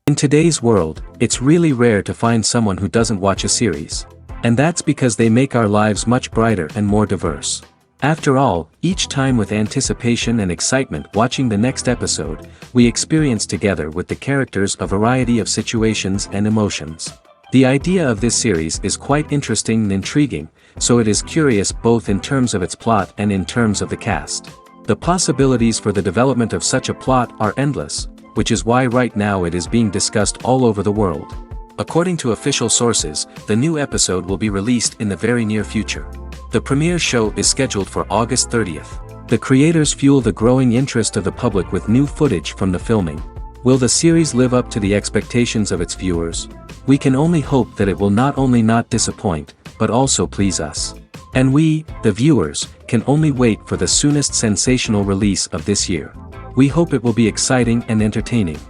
In today's world, it's really rare to find someone who doesn't watch a series. And that's because they make our lives much brighter and more diverse. After all, each time with anticipation and excitement watching the next episode, we experience together with the characters a variety of situations and emotions. The idea of this series is quite interesting and intriguing, so it is curious both in terms of its plot and in terms of the cast. The possibilities for the development of such a plot are endless, which is why right now it is being discussed all over the world. According to official sources, the new episode will be released in the very near future. The premiere show is scheduled for August 30th. The creators fuel the growing interest of the public with new footage from the filming. Will the series live up to the expectations of its viewers? We can only hope that it will not only not disappoint, but also please us. And we, the viewers, can only wait for the soonest sensational release of this year. We hope it will be exciting and entertaining.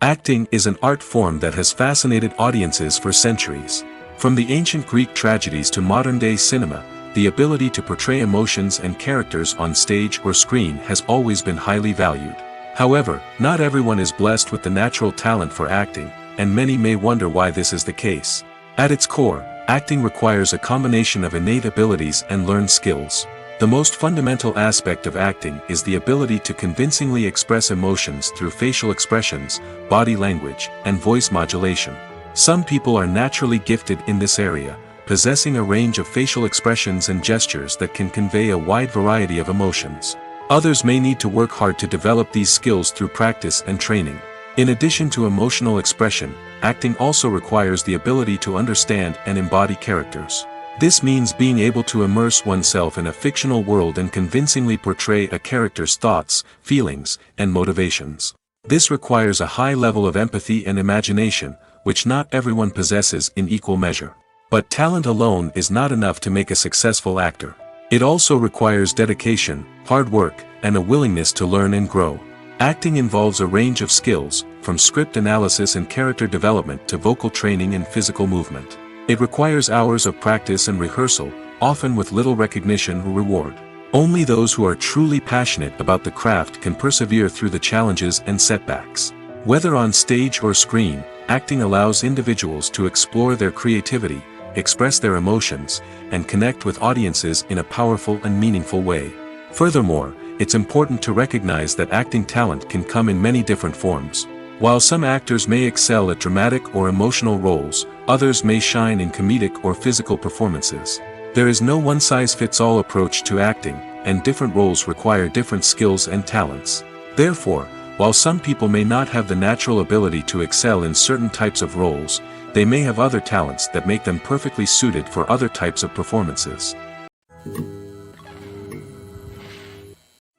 Acting is an art form that has fascinated audiences for centuries. From the ancient Greek tragedies to modern-day cinema, the ability to portray emotions and characters on stage or screen has always been highly valued. However, not everyone is blessed with the natural talent for acting, and many may wonder why this is the case. At its core, acting requires a combination of innate abilities and learned skills. The most fundamental aspect of acting is the ability to convincingly express emotions through facial expressions, body language, and voice modulation. Some people are naturally gifted in this area, possessing a range of facial expressions and gestures that can convey a wide variety of emotions. Others may need to work hard to develop these skills through practice and training. In addition to emotional expression, acting also requires the ability to understand and embody characters. This means being able to immerse oneself in a fictional world and convincingly portray a character's thoughts, feelings, and motivations. This requires a high level of empathy and imagination, which not everyone possesses in equal measure. But talent alone is not enough to make a successful actor. It also requires dedication, hard work, and a willingness to learn and grow. Acting involves a range of skills, from script analysis and character development to vocal training and physical movement. It requires hours of practice and rehearsal, often with little recognition or reward. Only those who are truly passionate about the craft can persevere through the challenges and setbacks. Whether on stage or screen, acting allows individuals to explore their creativity, express their emotions, and connect with audiences in a powerful and meaningful way. Furthermore, it's important to recognize that acting talent can come in many different forms. While some actors may excel at dramatic or emotional roles, others may shine in comedic or physical performances. There is no one-size-fits-all approach to acting, and different roles require different skills and talents. Therefore, while some people may not have the natural ability to excel in certain types of roles, they may have other talents that make them perfectly suited for other types of performances.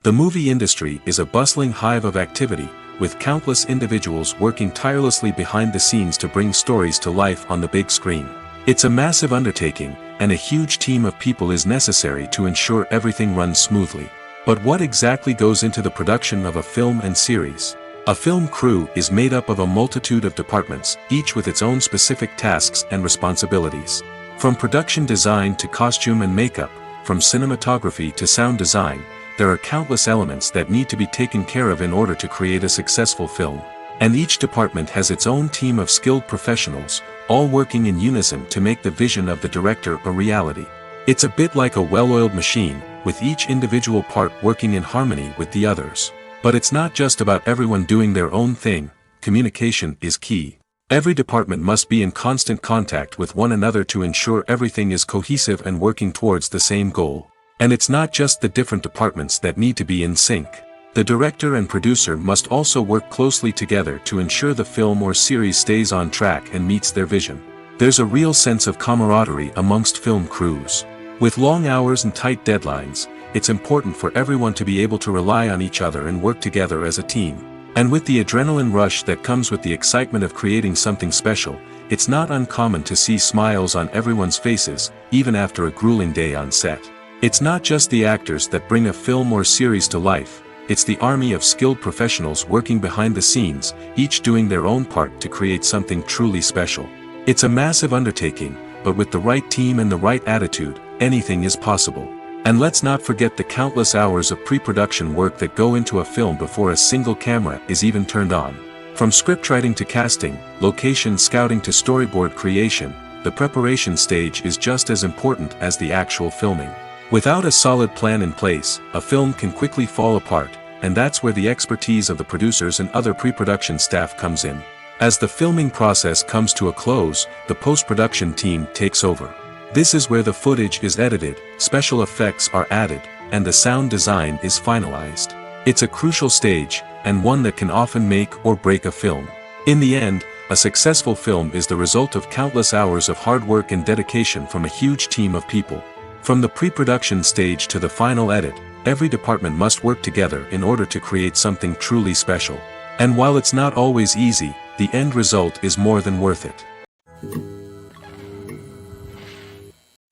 The movie industry is a bustling hive of activity, with countless individuals working tirelessly behind the scenes to bring stories to life on the big screen. It's a massive undertaking, and a huge team of people is necessary to ensure everything runs smoothly. But what exactly goes into the production of a film and series? A film crew is made up of a multitude of departments, each with its own specific tasks and responsibilities. From production design to costume and makeup, from cinematography to sound design, there are countless elements that need to be taken care of in order to create a successful film. And each department has its own team of skilled professionals, all working in unison to make the vision of the director a reality. It's a bit like a well-oiled machine, with each individual part working in harmony with the others. But it's not just about everyone doing their own thing, communication is key. Every department must be in constant contact with one another to ensure everything is cohesive and working towards the same goal. And it's not just the different departments that need to be in sync. The director and producer must also work closely together to ensure the film or series stays on track and meets their vision. There's a real sense of camaraderie amongst film crews. With long hours and tight deadlines, it's important for everyone to be able to rely on each other and work together as a team. And with the adrenaline rush that comes with the excitement of creating something special, it's not uncommon to see smiles on everyone's faces, even after a grueling day on set. It's not just the actors that bring a film or series to life, it's the army of skilled professionals working behind the scenes, each doing their own part to create something truly special. It's a massive undertaking, but with the right team and the right attitude, anything is possible. And let's not forget the countless hours of pre-production work that go into a film before a single camera is even turned on. From scriptwriting to casting, location scouting to storyboard creation, the preparation stage is just as important as the actual filming. Without a solid plan in place, a film can quickly fall apart, and that's where the expertise of the producers and other pre-production staff comes in. As the filming process comes to a close, the post-production team takes over. This is where the footage is edited, special effects are added, and the sound design is finalized. It's a crucial stage, and one that can often make or break a film. In the end, a successful film is the result of countless hours of hard work and dedication from a huge team of people. From the pre-production stage to the final edit, every department must work together in order to create something truly special. And while it's not always easy, the end result is more than worth it.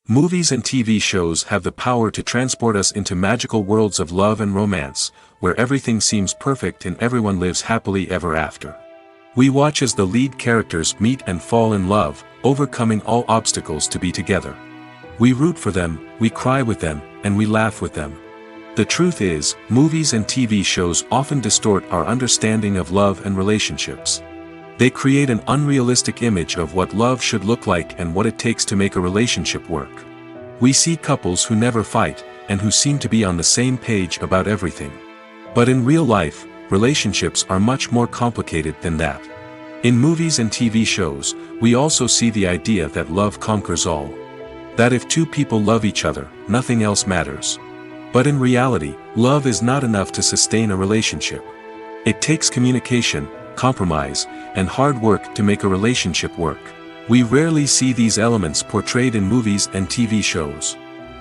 Movies and TV shows have the power to transport us into magical worlds of love and romance, where everything seems perfect and everyone lives happily ever after. We watch as the lead characters meet and fall in love, overcoming all obstacles to be together. We root for them, we cry with them, and we laugh with them. The truth is, movies and TV shows often distort our understanding of love and relationships. They create an unrealistic image of what love should look like and what it takes to make a relationship work. We see couples who never fight, and who seem to be on the same page about everything. But in real life, relationships are much more complicated than that. In movies and TV shows, we also see the idea that love conquers all. That if two people love each other, nothing else matters. But in reality, love is not enough to sustain a relationship. It takes communication, compromise, and hard work to make a relationship work. We rarely see these elements portrayed in movies and TV shows.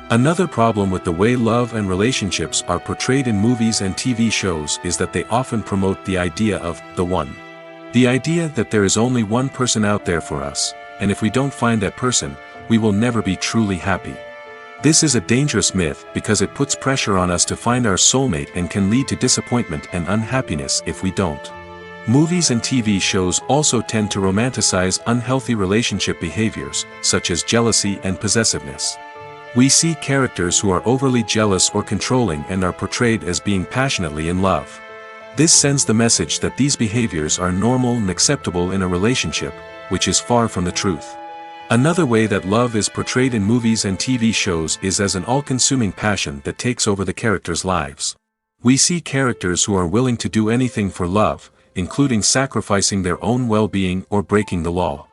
Another problem with the way love and relationships are portrayed in movies and TV shows is that they often promote the idea of the one. The idea that there is only one person out there for us, and if we don't find that person, we will never be truly happy. This is a dangerous myth because it puts pressure on us to find our soulmate and can lead to disappointment and unhappiness if we don't. Movies and TV shows also tend to romanticize unhealthy relationship behaviors, such as jealousy and possessiveness. We see characters who are overly jealous or controlling and are portrayed as being passionately in love. This sends the message that these behaviors are normal and acceptable in a relationship, which is far from the truth. Another way that love is portrayed in movies and TV shows is as an all-consuming passion that takes over the characters' lives. We see characters who are willing to do anything for love, including sacrificing their own well-being or breaking the law.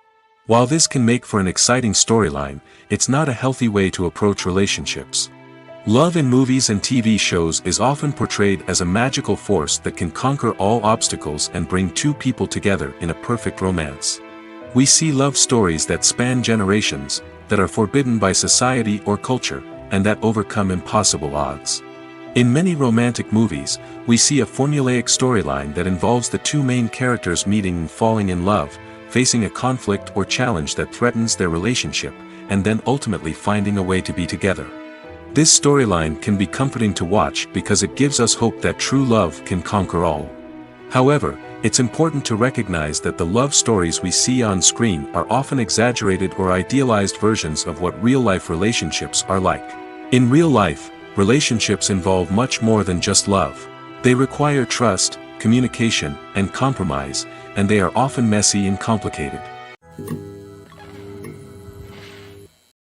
While this can make for an exciting storyline, it's not a healthy way to approach relationships. Love in movies and TV shows is often portrayed as a magical force that can conquer all obstacles and bring two people together in a perfect romance. We see love stories that span generations, that are forbidden by society or culture, and that overcome impossible odds. In many romantic movies, we see a formulaic storyline that involves the two main characters meeting and falling in love, facing a conflict or challenge that threatens their relationship, and then ultimately finding a way to be together. This storyline can be comforting to watch because it gives us hope that true love can conquer all. However, it's important to recognize that the love stories we see on screen are often exaggerated or idealized versions of what real-life relationships are like. In real life, relationships involve much more than just love. They require trust, communication, and compromise, and they are often messy and complicated.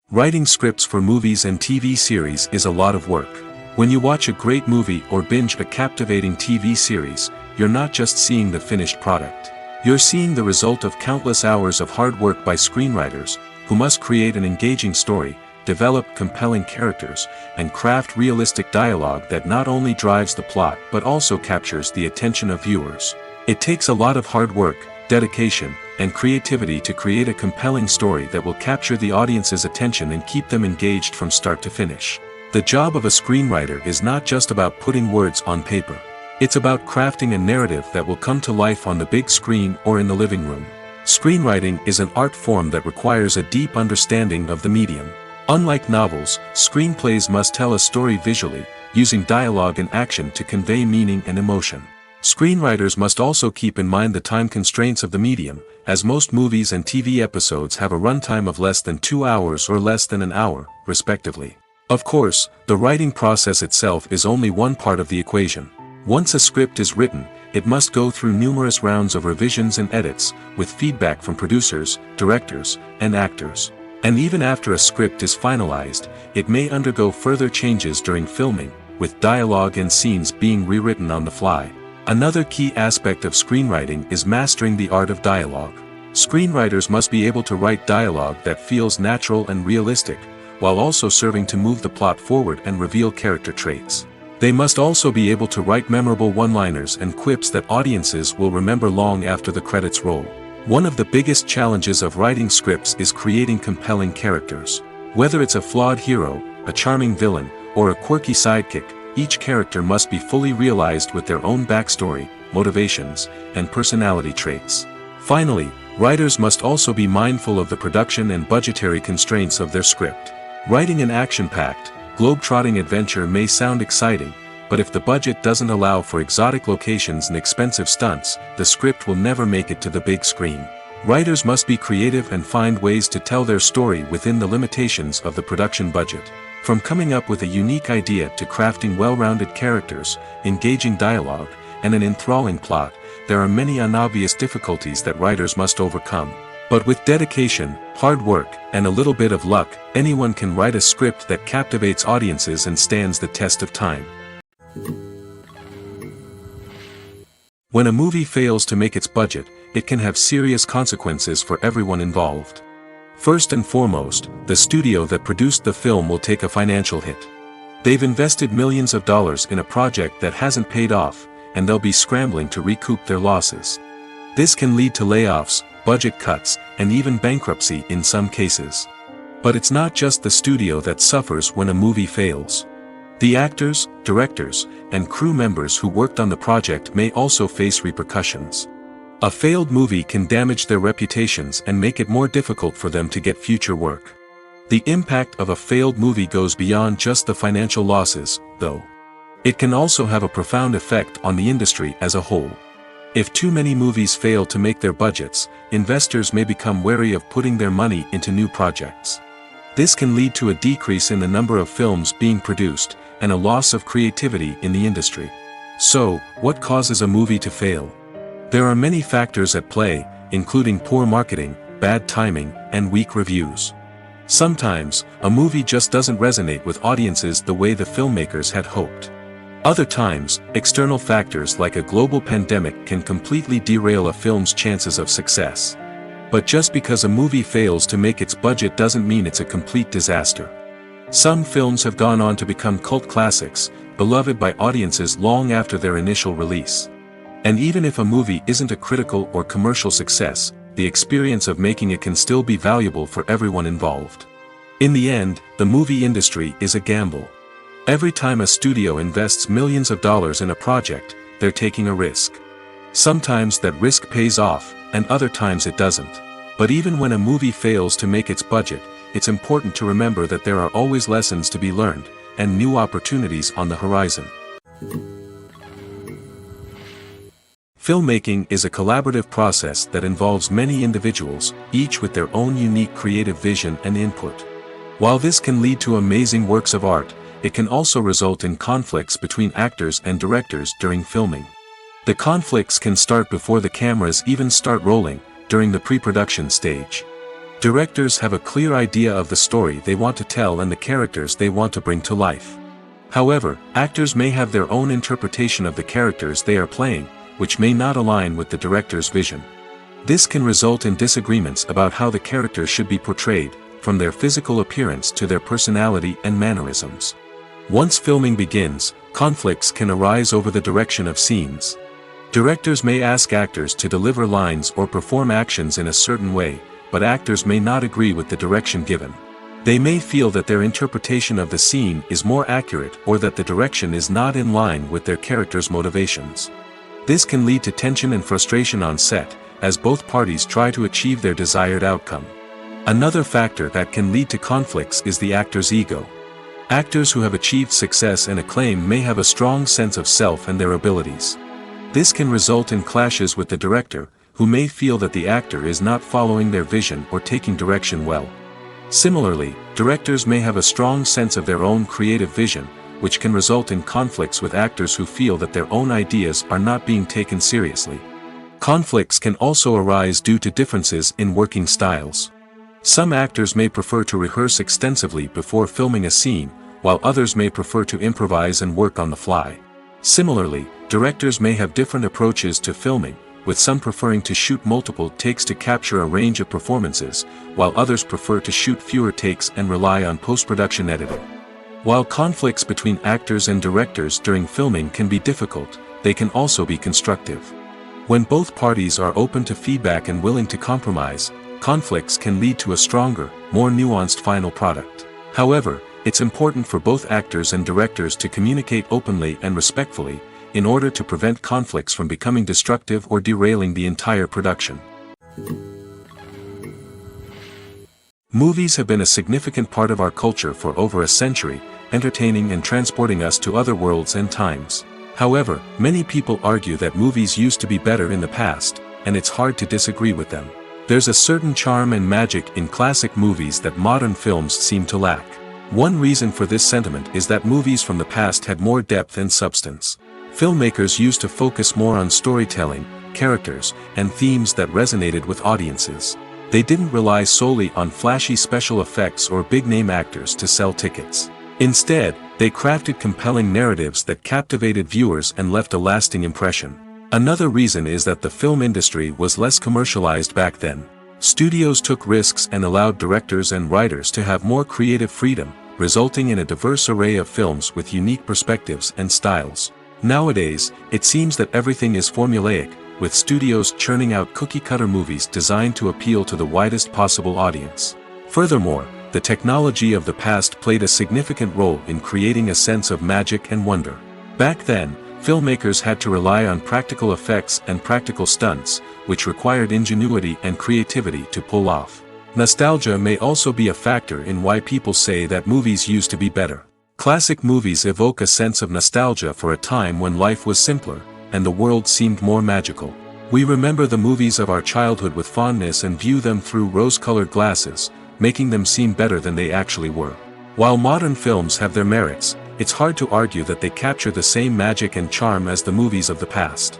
Writing scripts for movies and TV series is a lot of work. When you watch a great movie or binge a captivating TV series, you're not just seeing the finished product. You're seeing the result of countless hours of hard work by screenwriters, who must create an engaging story, develop compelling characters, and craft realistic dialogue that not only drives the plot but also captures the attention of viewers. It takes a lot of hard work, dedication, and creativity to create a compelling story that will capture the audience's attention and keep them engaged from start to finish. The job of a screenwriter is not just about putting words on paper. It's about crafting a narrative that will come to life on the big screen or in the living room. Screenwriting is an art form that requires a deep understanding of the medium. Unlike novels, screenplays must tell a story visually, using dialogue and action to convey meaning and emotion. Screenwriters must also keep in mind the time constraints of the medium, as most movies and TV episodes have a runtime of less than 2 hours or less than an hour, respectively. Of course, the writing process itself is only one part of the equation. Once a script is written, it must go through numerous rounds of revisions and edits, with feedback from producers, directors, and actors. And even after a script is finalized, it may undergo further changes during filming, with dialogue and scenes being rewritten on the fly. Another key aspect of screenwriting is mastering the art of dialogue. Screenwriters must be able to write dialogue that feels natural and realistic, while also serving to move the plot forward and reveal character traits. They must also be able to write memorable one-liners and quips that audiences will remember long after the credits roll. One of the biggest challenges of writing scripts is creating compelling characters. Whether it's a flawed hero, a charming villain, or a quirky sidekick, each character must be fully realized with their own backstory, motivations, and personality traits. Finally, writers must also be mindful of the production and budgetary constraints of their script. Writing an action-packed, globe-trotting adventure may sound exciting, but if the budget doesn't allow for exotic locations and expensive stunts, the script will never make it to the big screen. Writers must be creative and find ways to tell their story within the limitations of the production budget. From coming up with a unique idea to crafting well-rounded characters, engaging dialogue, and an enthralling plot, there are many unobvious difficulties that writers must overcome. But with dedication, hard work, and a little bit of luck, anyone can write a script that captivates audiences and stands the test of time. When a movie fails to make its budget, it can have serious consequences for everyone involved. First and foremost, the studio that produced the film will take a financial hit. They've invested millions of dollars in a project that hasn't paid off, and they'll be scrambling to recoup their losses. This can lead to layoffs, budget cuts, and even bankruptcy in some cases. But it's not just the studio that suffers when a movie fails. The actors, directors, and crew members who worked on the project may also face repercussions. A failed movie can damage their reputations and make it more difficult for them to get future work. The impact of a failed movie goes beyond just the financial losses, though. It can also have a profound effect on the industry as a whole. If too many movies fail to make their budgets, investors may become wary of putting their money into new projects. This can lead to a decrease in the number of films being produced, and a loss of creativity in the industry. So, what causes a movie to fail? There are many factors at play, including poor marketing, bad timing, and weak reviews. Sometimes, a movie just doesn't resonate with audiences the way the filmmakers had hoped. Other times, external factors like a global pandemic can completely derail a film's chances of success. But just because a movie fails to make its budget doesn't mean it's a complete disaster. Some films have gone on to become cult classics, beloved by audiences long after their initial release. And even if a movie isn't a critical or commercial success, the experience of making it can still be valuable for everyone involved. In the end, the movie industry is a gamble. Every time a studio invests millions of dollars in a project, they're taking a risk. Sometimes that risk pays off, and other times it doesn't. But even when a movie fails to make its budget, it's important to remember that there are always lessons to be learned, and new opportunities on the horizon. Filmmaking is a collaborative process that involves many individuals, each with their own unique creative vision and input. While this can lead to amazing works of art, it can also result in conflicts between actors and directors during filming. The conflicts can start before the cameras even start rolling, during the pre-production stage. Directors have a clear idea of the story they want to tell and the characters they want to bring to life. However, actors may have their own interpretation of the characters they are playing, which may not align with the director's vision. This can result in disagreements about how the character should be portrayed, from their physical appearance to their personality and mannerisms. Once filming begins, conflicts can arise over the direction of scenes. Directors may ask actors to deliver lines or perform actions in a certain way, but actors may not agree with the direction given. They may feel that their interpretation of the scene is more accurate or that the direction is not in line with their character's motivations. This can lead to tension and frustration on set, as both parties try to achieve their desired outcome. Another factor that can lead to conflicts is the actor's ego. Actors who have achieved success and acclaim may have a strong sense of self and their abilities. This can result in clashes with the director, who may feel that the actor is not following their vision or taking direction well. Similarly, directors may have a strong sense of their own creative vision, which can result in conflicts with actors who feel that their own ideas are not being taken seriously. Conflicts can also arise due to differences in working styles. Some actors may prefer to rehearse extensively before filming a scene, while others may prefer to improvise and work on the fly. Similarly, directors may have different approaches to filming, with some preferring to shoot multiple takes to capture a range of performances, while others prefer to shoot fewer takes and rely on post-production editing. While conflicts between actors and directors during filming can be difficult, they can also be constructive. When both parties are open to feedback and willing to compromise, conflicts can lead to a stronger, more nuanced final product. However, it's important for both actors and directors to communicate openly and respectfully, in order to prevent conflicts from becoming destructive or derailing the entire production. Movies have been a significant part of our culture for over a century, entertaining and transporting us to other worlds and times. However, many people argue that movies used to be better in the past, and it's hard to disagree with them. There's a certain charm and magic in classic movies that modern films seem to lack. One reason for this sentiment is that movies from the past had more depth and substance. Filmmakers used to focus more on storytelling, characters, and themes that resonated with audiences. They didn't rely solely on flashy special effects or big-name actors to sell tickets. Instead, they crafted compelling narratives that captivated viewers and left a lasting impression. Another reason is that the film industry was less commercialized back then. Studios took risks and allowed directors and writers to have more creative freedom, resulting in a diverse array of films with unique perspectives and styles. Nowadays, it seems that everything is formulaic, with studios churning out cookie-cutter movies designed to appeal to the widest possible audience. Furthermore, the technology of the past played a significant role in creating a sense of magic and wonder. Back then, filmmakers had to rely on practical effects and practical stunts, which required ingenuity and creativity to pull off. Nostalgia may also be a factor in why people say that movies used to be better. Classic movies evoke a sense of nostalgia for a time when life was simpler, and the world seemed more magical. We remember the movies of our childhood with fondness and view them through rose-colored glasses, making them seem better than they actually were. While modern films have their merits, it's hard to argue that they capture the same magic and charm as the movies of the past.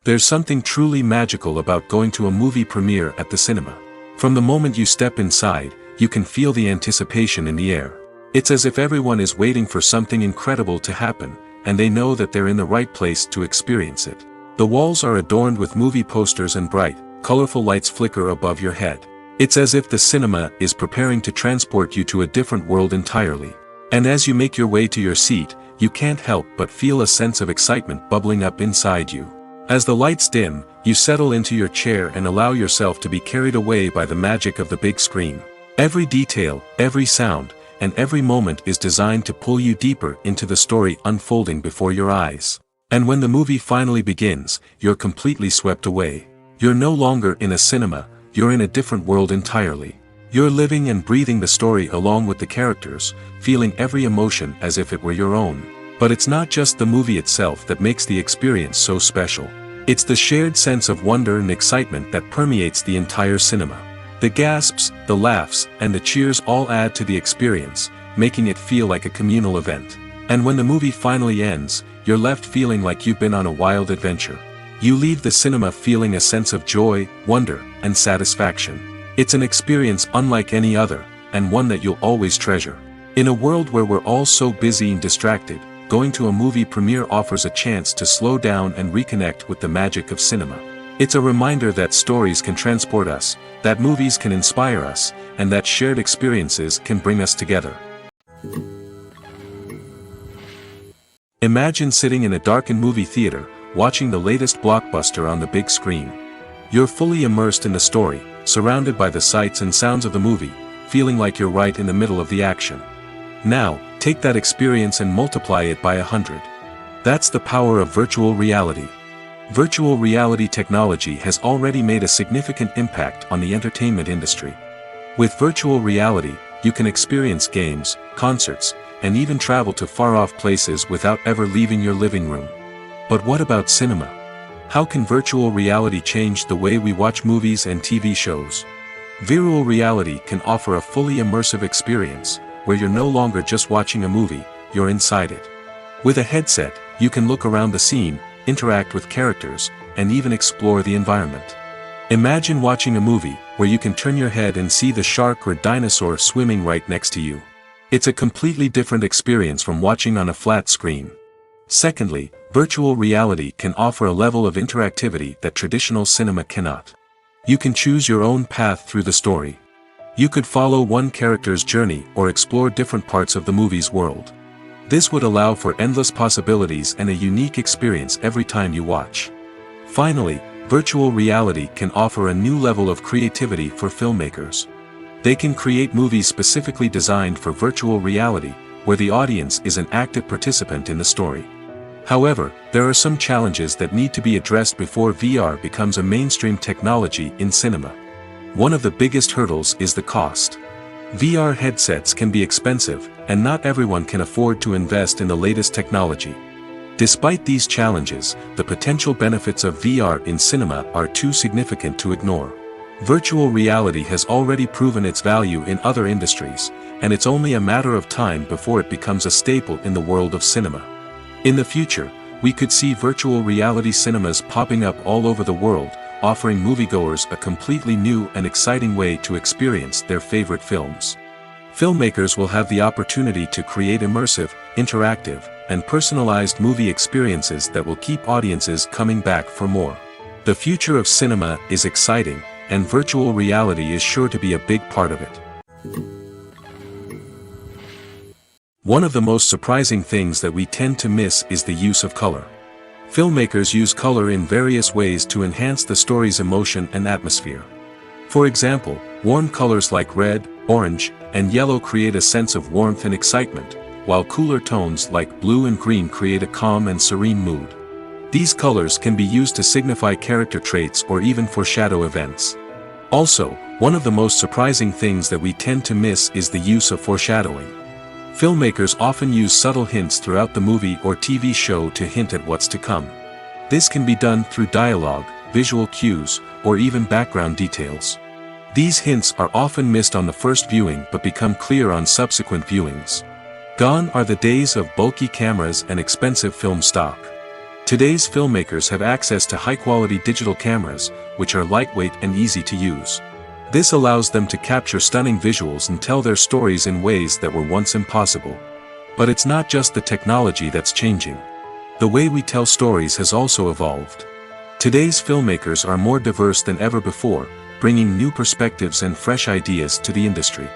There's something truly magical about going to a movie premiere at the cinema. From the moment you step inside, you can feel the anticipation in the air. It's as if everyone is waiting for something incredible to happen, and they know that they're in the right place to experience it. The walls are adorned with movie posters and bright, colorful lights flicker above your head. It's as if the cinema is preparing to transport you to a different world entirely. And as you make your way to your seat, you can't help but feel a sense of excitement bubbling up inside you. As the lights dim, you settle into your chair and allow yourself to be carried away by the magic of the big screen. Every detail, every sound, and every moment is designed to pull you deeper into the story unfolding before your eyes. And when the movie finally begins, you're completely swept away. You're no longer in a cinema, you're in a different world entirely. You're living and breathing the story along with the characters, feeling every emotion as if it were your own. But it's not just the movie itself that makes the experience so special. It's the shared sense of wonder and excitement that permeates the entire cinema. The gasps, the laughs, and the cheers all add to the experience, making it feel like a communal event. And when the movie finally ends, you're left feeling like you've been on a wild adventure. You leave the cinema feeling a sense of joy, wonder, and satisfaction. It's an experience unlike any other, and one that you'll always treasure. In a world where we're all so busy and distracted, going to a movie premiere offers a chance to slow down and reconnect with the magic of cinema. It's a reminder that stories can transport us, that movies can inspire us, and that shared experiences can bring us together. Imagine sitting in a darkened movie theater, watching the latest blockbuster on the big screen. You're fully immersed in the story, surrounded by the sights and sounds of the movie, feeling like you're right in the middle of the action. Now, take that experience and multiply it by 100. That's the power of virtual reality. Virtual reality technology has already made a significant impact on the entertainment industry. With virtual reality, you can experience games, concerts, and even travel to far-off places without ever leaving your living room. But what about cinema? How can virtual reality change the way we watch movies and TV shows? Virtual reality can offer a fully immersive experience, where you're no longer just watching a movie, you're inside it. With a headset, you can look around the scene, interact with characters, and even explore the environment. Imagine watching a movie where you can turn your head and see the shark or dinosaur swimming right next to you. It's a completely different experience from watching on a flat screen. Secondly, virtual reality can offer a level of interactivity that traditional cinema cannot. You can choose your own path through the story. You could follow one character's journey or explore different parts of the movie's world. This would allow for endless possibilities and a unique experience every time you watch. Finally, virtual reality can offer a new level of creativity for filmmakers. They can create movies specifically designed for virtual reality, where the audience is an active participant in the story. However, there are some challenges that need to be addressed before VR becomes a mainstream technology in cinema. One of the biggest hurdles is the cost. VR headsets can be expensive, and not everyone can afford to invest in the latest technology. Despite these challenges, the potential benefits of VR in cinema are too significant to ignore. Virtual reality has already proven its value in other industries, and it's only a matter of time before it becomes a staple in the world of cinema. In the future, we could see virtual reality cinemas popping up all over the world, offering moviegoers a completely new and exciting way to experience their favorite films. Filmmakers will have the opportunity to create immersive, interactive, and personalized movie experiences that will keep audiences coming back for more. The future of cinema is exciting, and virtual reality is sure to be a big part of it. One of the most surprising things that we tend to miss is the use of color. Filmmakers use color in various ways to enhance the story's emotion and atmosphere. For example, warm colors like red, orange, and yellow create a sense of warmth and excitement, while cooler tones like blue and green create a calm and serene mood. These colors can be used to signify character traits or even foreshadow events. Also, one of the most surprising things that we tend to miss is the use of foreshadowing. Filmmakers often use subtle hints throughout the movie or TV show to hint at what's to come. This can be done through dialogue, visual cues, or even background details. These hints are often missed on the first viewing but become clear on subsequent viewings. Gone are the days of bulky cameras and expensive film stock. Today's filmmakers have access to high-quality digital cameras, which are lightweight and easy to use. This allows them to capture stunning visuals and tell their stories in ways that were once impossible. But it's not just the technology that's changing. The way we tell stories has also evolved. Today's filmmakers are more diverse than ever before, bringing new perspectives and fresh ideas to the industry.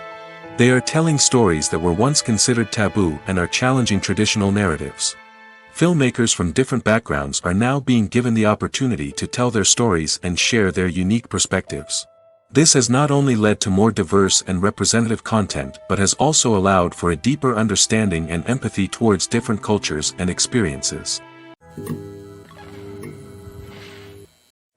They are telling stories that were once considered taboo and are challenging traditional narratives. Filmmakers from different backgrounds are now being given the opportunity to tell their stories and share their unique perspectives. This has not only led to more diverse and representative content but has also allowed for a deeper understanding and empathy towards different cultures and experiences.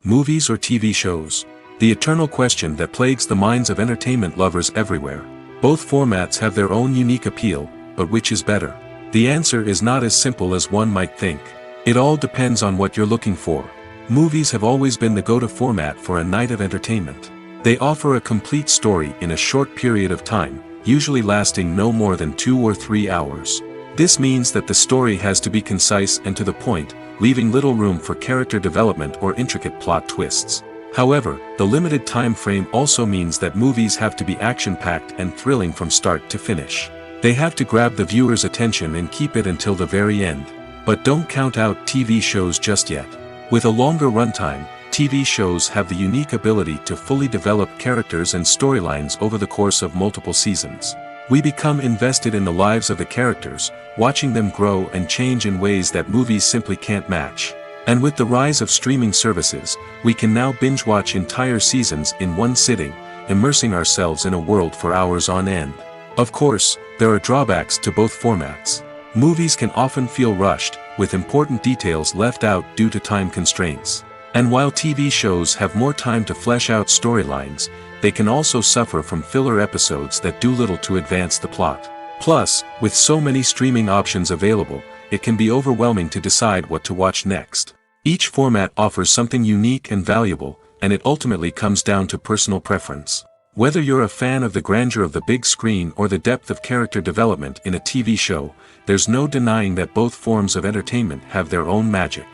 Movies or TV shows? The eternal question that plagues the minds of entertainment lovers everywhere. Both formats have their own unique appeal, but which is better? The answer is not as simple as one might think. It all depends on what you're looking for. Movies have always been the go-to format for a night of entertainment. They offer a complete story in a short period of time, usually lasting no more than 2 or 3 hours. This means that the story has to be concise and to the point, leaving little room for character development or intricate plot twists. However, the limited time frame also means that movies have to be action-packed and thrilling from start to finish. They have to grab the viewer's attention and keep it until the very end. But don't count out TV shows just yet. With a longer runtime, TV shows have the unique ability to fully develop characters and storylines over the course of multiple seasons. We become invested in the lives of the characters, watching them grow and change in ways that movies simply can't match. And with the rise of streaming services, we can now binge-watch entire seasons in one sitting, immersing ourselves in a world for hours on end. Of course, there are drawbacks to both formats. Movies can often feel rushed, with important details left out due to time constraints. And while TV shows have more time to flesh out storylines, they can also suffer from filler episodes that do little to advance the plot. Plus, with so many streaming options available, it can be overwhelming to decide what to watch next. Each format offers something unique and valuable, and it ultimately comes down to personal preference. Whether you're a fan of the grandeur of the big screen or the depth of character development in a TV show, there's no denying that both forms of entertainment have their own magic.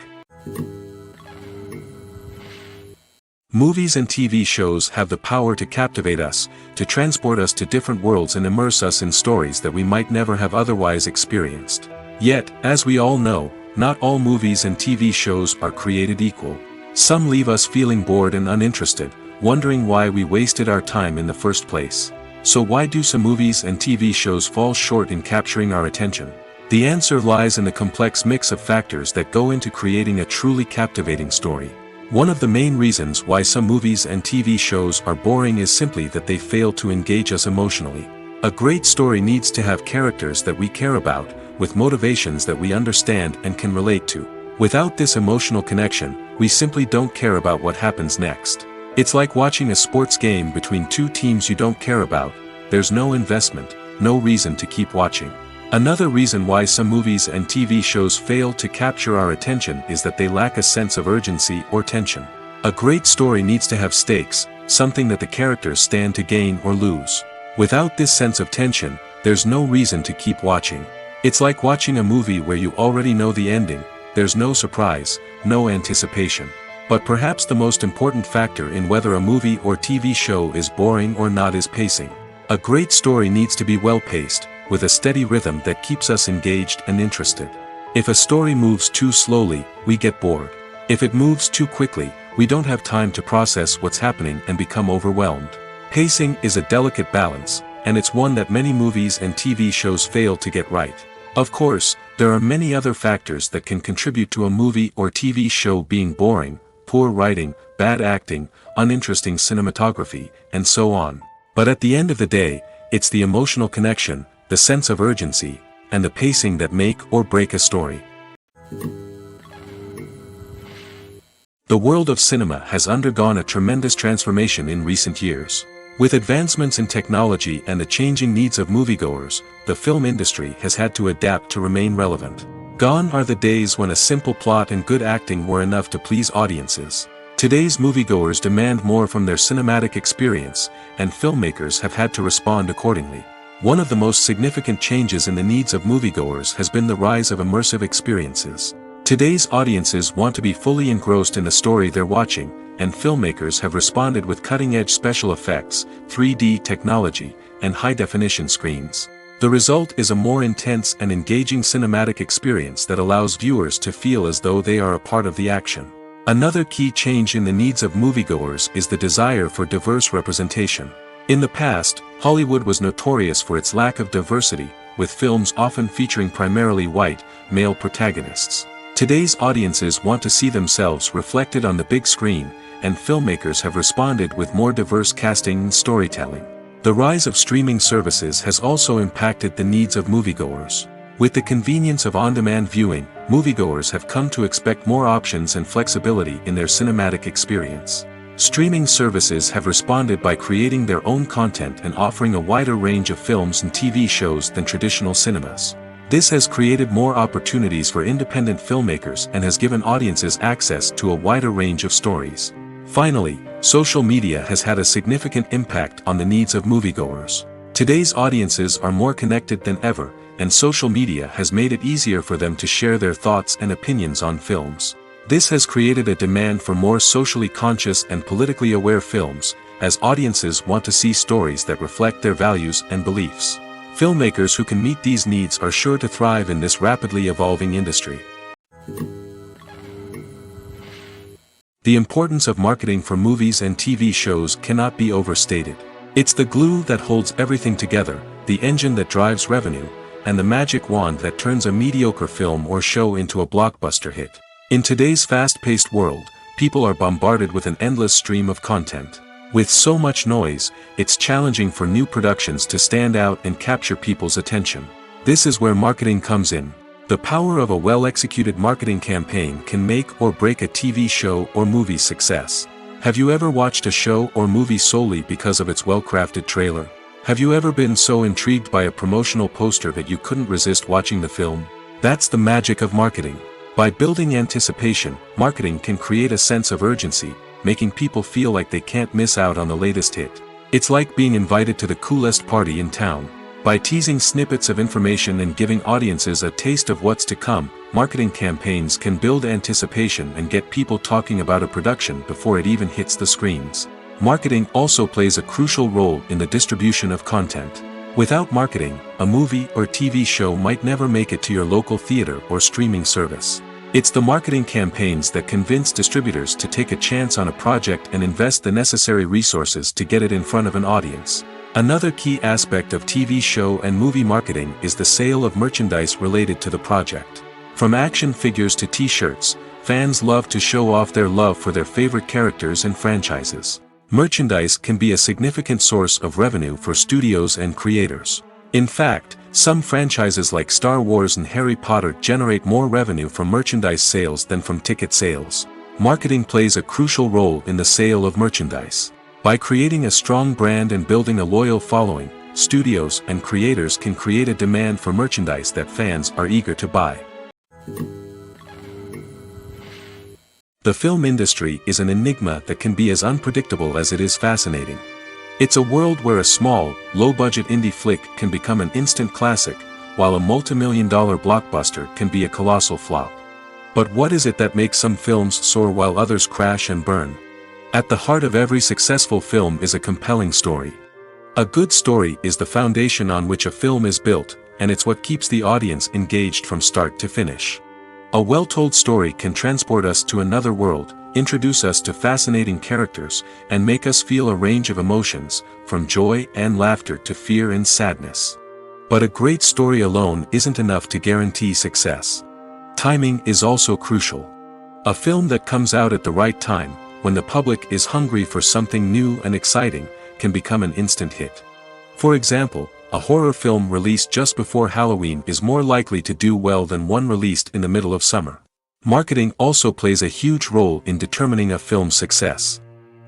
Movies and TV shows have the power to captivate us, to transport us to different worlds and immerse us in stories that we might never have otherwise experienced. Yet, as we all know, not all movies and TV shows are created equal. Some leave us feeling bored and uninterested, wondering why we wasted our time in the first place. So why do some movies and TV shows fall short in capturing our attention? The answer lies in the complex mix of factors that go into creating a truly captivating story. One of the main reasons why some movies and TV shows are boring is simply that they fail to engage us emotionally. A great story needs to have characters that we care about, with motivations that we understand and can relate to. Without this emotional connection, we simply don't care about what happens next. It's like watching a sports game between two teams you don't care about. There's no investment, no reason to keep watching. Another reason why some movies and TV shows fail to capture our attention is that they lack a sense of urgency or tension. A great story needs to have stakes, something that the characters stand to gain or lose. Without this sense of tension, there's no reason to keep watching. It's like watching a movie where you already know the ending. There's no surprise, no anticipation. But perhaps the most important factor in whether a movie or TV show is boring or not is pacing. A great story needs to be well-paced, with a steady rhythm that keeps us engaged and interested. If a story moves too slowly, we get bored. If it moves too quickly, we don't have time to process what's happening and become overwhelmed. Pacing is a delicate balance, and it's one that many movies and TV shows fail to get right. Of course, there are many other factors that can contribute to a movie or TV show being boring: poor writing, bad acting, uninteresting cinematography, and so on. But at the end of the day, it's the emotional connection, the sense of urgency, and the pacing that make or break a story. The world of cinema has undergone a tremendous transformation in recent years. With advancements in technology and the changing needs of moviegoers, the film industry has had to adapt to remain relevant. Gone are the days when a simple plot and good acting were enough to please audiences. Today's moviegoers demand more from their cinematic experience, and filmmakers have had to respond accordingly. One of the most significant changes in the needs of moviegoers has been the rise of immersive experiences. Today's audiences want to be fully engrossed in the story they're watching, and filmmakers have responded with cutting-edge special effects, 3D technology, and high-definition screens. The result is a more intense and engaging cinematic experience that allows viewers to feel as though they are a part of the action. Another key change in the needs of moviegoers is the desire for diverse representation. In the past, Hollywood was notorious for its lack of diversity, with films often featuring primarily white, male protagonists. Today's audiences want to see themselves reflected on the big screen, and filmmakers have responded with more diverse casting and storytelling. The rise of streaming services has also impacted the needs of moviegoers. With the convenience of on-demand viewing, moviegoers have come to expect more options and flexibility in their cinematic experience. Streaming services have responded by creating their own content and offering a wider range of films and TV shows than traditional cinemas. This has created more opportunities for independent filmmakers and has given audiences access to a wider range of stories. Finally, social media has had a significant impact on the needs of moviegoers. Today's audiences are more connected than ever, and social media has made it easier for them to share their thoughts and opinions on films. This has created a demand for more socially conscious and politically aware films, as audiences want to see stories that reflect their values and beliefs. Filmmakers who can meet these needs are sure to thrive in this rapidly evolving industry. The importance of marketing for movies and TV shows cannot be overstated. It's the glue that holds everything together, the engine that drives revenue, and the magic wand that turns a mediocre film or show into a blockbuster hit. In today's fast-paced world, people are bombarded with an endless stream of content. With so much noise, it's challenging for new productions to stand out and capture people's attention. This is where marketing comes in. The power of a well-executed marketing campaign can make or break a TV show or movie's success. Have you ever watched a show or movie solely because of its well-crafted trailer? Have you ever been so intrigued by a promotional poster that you couldn't resist watching the film? That's the magic of marketing. By building anticipation, marketing can create a sense of urgency, making people feel like they can't miss out on the latest hit. It's like being invited to the coolest party in town. By teasing snippets of information and giving audiences a taste of what's to come, marketing campaigns can build anticipation and get people talking about a production before it even hits the screens. Marketing also plays a crucial role in the distribution of content. Without marketing, a movie or TV show might never make it to your local theater or streaming service. It's the marketing campaigns that convince distributors to take a chance on a project and invest the necessary resources to get it in front of an audience. Another key aspect of TV show and movie marketing is the sale of merchandise related to the project. From action figures to t-shirts, fans love to show off their love for their favorite characters and franchises. Merchandise can be a significant source of revenue for studios and creators. In fact, some franchises like Star Wars and Harry Potter generate more revenue from merchandise sales than from ticket sales. Marketing plays a crucial role in the sale of merchandise. By creating a strong brand and building a loyal following, studios and creators can create a demand for merchandise that fans are eager to buy. The film industry is an enigma that can be as unpredictable as it is fascinating. It's a world where a small, low-budget indie flick can become an instant classic, while a multi-million-dollar blockbuster can be a colossal flop. But what is it that makes some films soar while others crash and burn? At the heart of every successful film is a compelling story. A good story is the foundation on which a film is built, and it's what keeps the audience engaged from start to finish. A well-told story can transport us to another world, introduce us to fascinating characters, and make us feel a range of emotions, from joy and laughter to fear and sadness. But a great story alone isn't enough to guarantee success. Timing is also crucial. A film that comes out at the right time, when the public is hungry for something new and exciting, can become an instant hit. For example, a horror film released just before Halloween is more likely to do well than one released in the middle of summer. Marketing also plays a huge role in determining a film's success.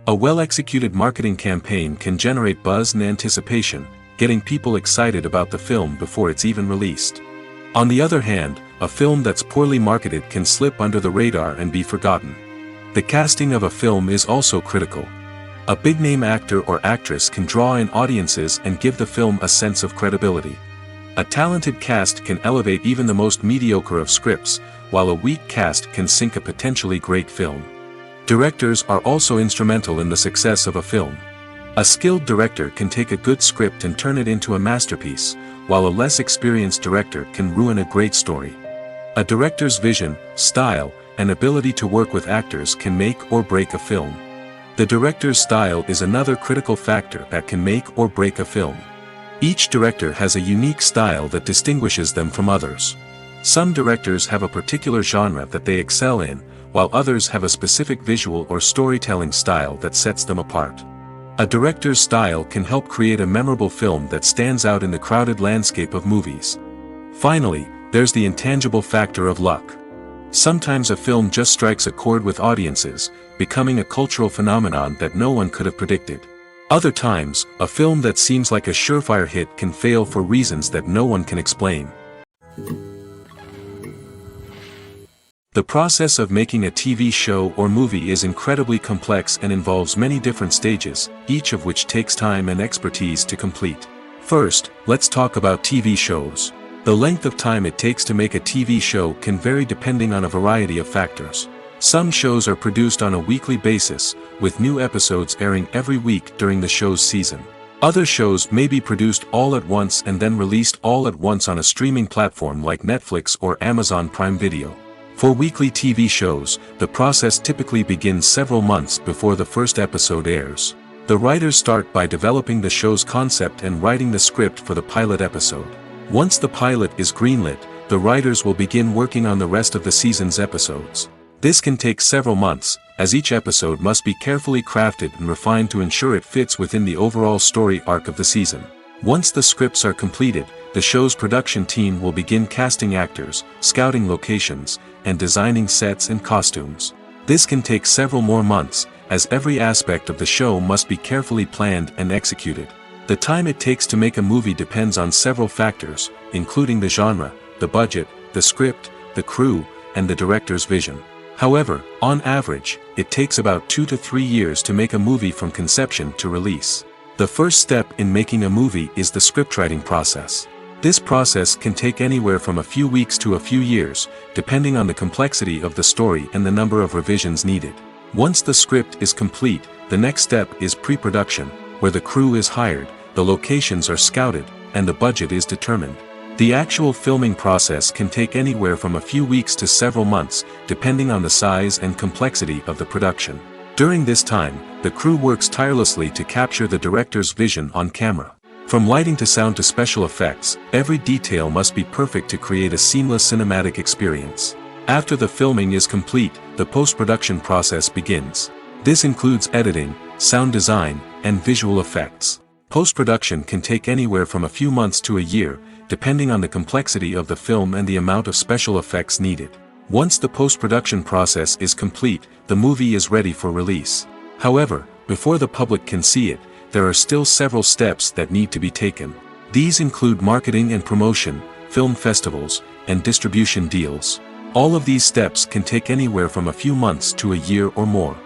A well-executed marketing campaign can generate buzz and anticipation, getting people excited about the film before it's even released. On the other hand, a film that's poorly marketed can slip under the radar and be forgotten. The casting of a film is also critical. A big-name actor or actress can draw in audiences and give the film a sense of credibility. A talented cast can elevate even the most mediocre of scripts, while a weak cast can sink a potentially great film. Directors are also instrumental in the success of a film. A skilled director can take a good script and turn it into a masterpiece, while a less experienced director can ruin a great story. A director's vision, style, and ability to work with actors can make or break a film. The director's style is another critical factor that can make or break a film. Each director has a unique style that distinguishes them from others. Some directors have a particular genre that they excel in, while others have a specific visual or storytelling style that sets them apart. A director's style can help create a memorable film that stands out in the crowded landscape of movies. Finally, there's the intangible factor of luck. Sometimes a film just strikes a chord with audiences, becoming a cultural phenomenon that no one could have predicted. Other times, a film that seems like a surefire hit can fail for reasons that no one can explain. The process of making a TV show or movie is incredibly complex and involves many different stages, each of which takes time and expertise to complete. First, let's talk about TV shows. The length of time it takes to make a TV show can vary depending on a variety of factors. Some shows are produced on a weekly basis, with new episodes airing every week during the show's season. Other shows may be produced all at once and then released all at once on a streaming platform like Netflix or Amazon Prime Video. For weekly TV shows, the process typically begins several months before the first episode airs. The writers start by developing the show's concept and writing the script for the pilot episode. Once the pilot is greenlit, the writers will begin working on the rest of the season's episodes. This can take several months, as each episode must be carefully crafted and refined to ensure it fits within the overall story arc of the season. Once the scripts are completed, the show's production team will begin casting actors, scouting locations, and designing sets and costumes. This can take several more months, as every aspect of the show must be carefully planned and executed. The time it takes to make a movie depends on several factors, including the genre, the budget, the script, the crew, and the director's vision. However, on average, it takes about 2 to 3 years to make a movie from conception to release. The first step in making a movie is the scriptwriting process. This process can take anywhere from a few weeks to a few years, depending on the complexity of the story and the number of revisions needed. Once the script is complete, the next step is pre-production, where the crew is hired, the locations are scouted, and the budget is determined. The actual filming process can take anywhere from a few weeks to several months, depending on the size and complexity of the production. During this time, the crew works tirelessly to capture the director's vision on camera. From lighting to sound to special effects, every detail must be perfect to create a seamless cinematic experience. After the filming is complete, the post-production process begins. This includes editing, sound design, and visual effects. Post-production can take anywhere from a few months to a year, depending on the complexity of the film and the amount of special effects needed. Once the post-production process is complete, the movie is ready for release. However, before the public can see it, there are still several steps that need to be taken. These include marketing and promotion, film festivals, and distribution deals. All of these steps can take anywhere from a few months to a year or more.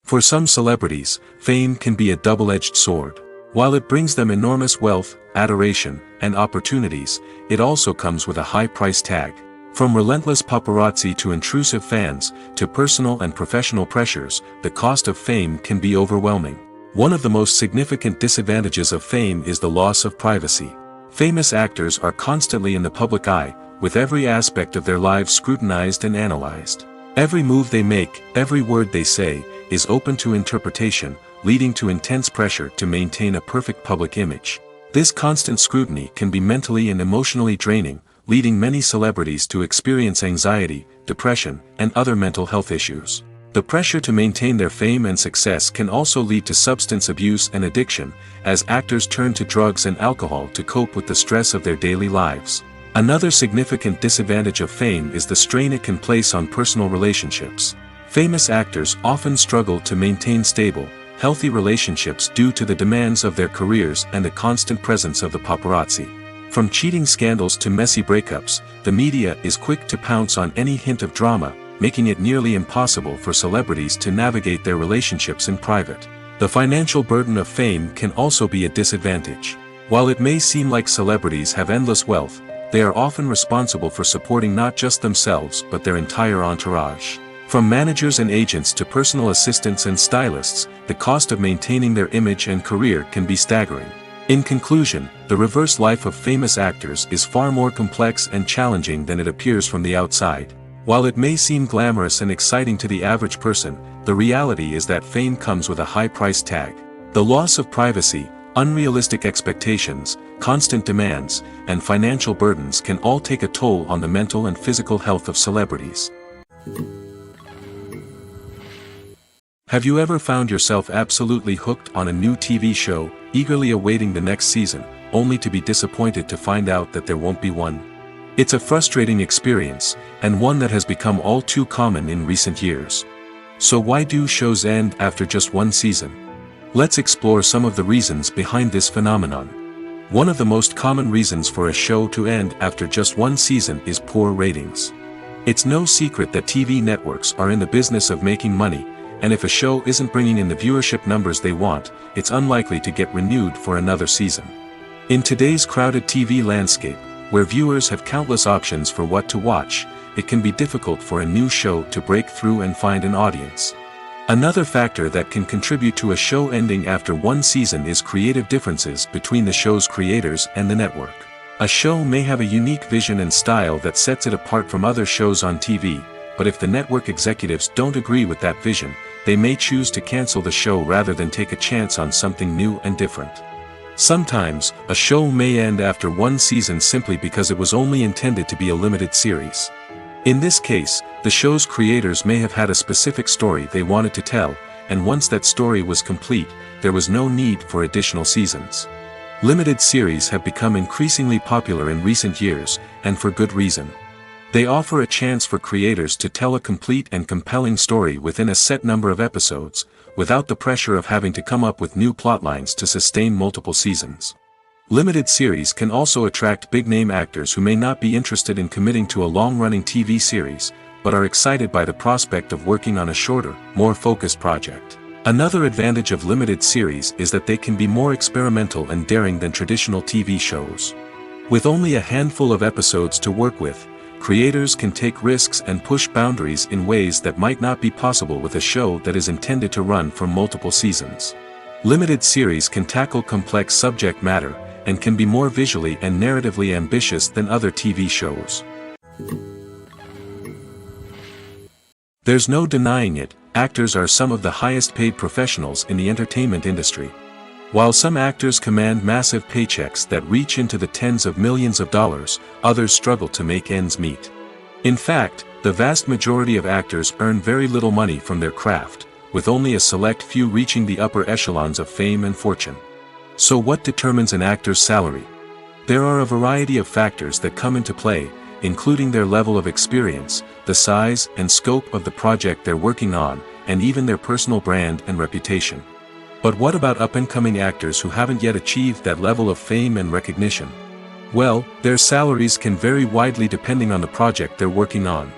For some celebrities, fame can be a double-edged sword. While it brings them enormous wealth, adoration, and opportunities, it also comes with a high price tag. From relentless paparazzi to intrusive fans, to personal and professional pressures, the cost of fame can be overwhelming. One of the most significant disadvantages of fame is the loss of privacy. Famous actors are constantly in the public eye, with every aspect of their lives scrutinized and analyzed. Every move they make, every word they say, is open to interpretation, leading to intense pressure to maintain a perfect public image. This constant scrutiny can be mentally and emotionally draining, leading many celebrities to experience anxiety, depression, and other mental health issues. The pressure to maintain their fame and success can also lead to substance abuse and addiction, as actors turn to drugs and alcohol to cope with the stress of their daily lives. Another significant disadvantage of fame is the strain it can place on personal relationships. Famous actors often struggle to maintain stable, healthy relationships due to the demands of their careers and the constant presence of the paparazzi. From cheating scandals to messy breakups, the media is quick to pounce on any hint of drama, making it nearly impossible for celebrities to navigate their relationships in private. The financial burden of fame can also be a disadvantage. While it may seem like celebrities have endless wealth, they are often responsible for supporting not just themselves but their entire entourage. From managers and agents to personal assistants and stylists, the cost of maintaining their image and career can be staggering. In conclusion, the reverse life of famous actors is far more complex and challenging than it appears from the outside. While it may seem glamorous and exciting to the average person, the reality is that fame comes with a high price tag. The loss of privacy, unrealistic expectations, constant demands, and financial burdens can all take a toll on the mental and physical health of celebrities. Have you ever found yourself absolutely hooked on a new TV show, eagerly awaiting the next season, only to be disappointed to find out that there won't be one? It's a frustrating experience, and one that has become all too common in recent years. So why do shows end after just one season? Let's explore some of the reasons behind this phenomenon. One of the most common reasons for a show to end after just one season is poor ratings. It's no secret that TV networks are in the business of making money, and if a show isn't bringing in the viewership numbers they want, it's unlikely to get renewed for another season. In today's crowded TV landscape, Where viewers have countless options for what to watch, it can be difficult for a new show to break through and find an audience. Another factor that can contribute to a show ending after one season is creative differences between the show's creators and the network. A show may have a unique vision and style that sets it apart from other shows on TV, but if the network executives don't agree with that vision, they may choose to cancel the show rather than take a chance on something new and different. Sometimes, a show may end after one season simply because it was only intended to be a limited series. In this case, the show's creators may have had a specific story they wanted to tell, and once that story was complete, there was no need for additional seasons. Limited series have become increasingly popular in recent years, and for good reason. They offer a chance for creators to tell a complete and compelling story within a set number of episodes, without the pressure of having to come up with new plotlines to sustain multiple seasons. Limited series can also attract big-name actors who may not be interested in committing to a long-running TV series, but are excited by the prospect of working on a shorter, more focused project. Another advantage of limited series is that they can be more experimental and daring than traditional TV shows. With only a handful of episodes to work with, creators can take risks and push boundaries in ways that might not be possible with a show that is intended to run for multiple seasons. Limited series can tackle complex subject matter, and can be more visually and narratively ambitious than other TV shows. There's no denying it, actors are some of the highest paid professionals in the entertainment industry. While some actors command massive paychecks that reach into the tens of millions of dollars, others struggle to make ends meet. In fact, the vast majority of actors earn very little money from their craft, with only a select few reaching the upper echelons of fame and fortune. So what determines an actor's salary? There are a variety of factors that come into play, including their level of experience, the size and scope of the project they're working on, and even their personal brand and reputation. But what about up-and-coming actors who haven't yet achieved that level of fame and recognition? Well, their salaries can vary widely depending on the project they're working on.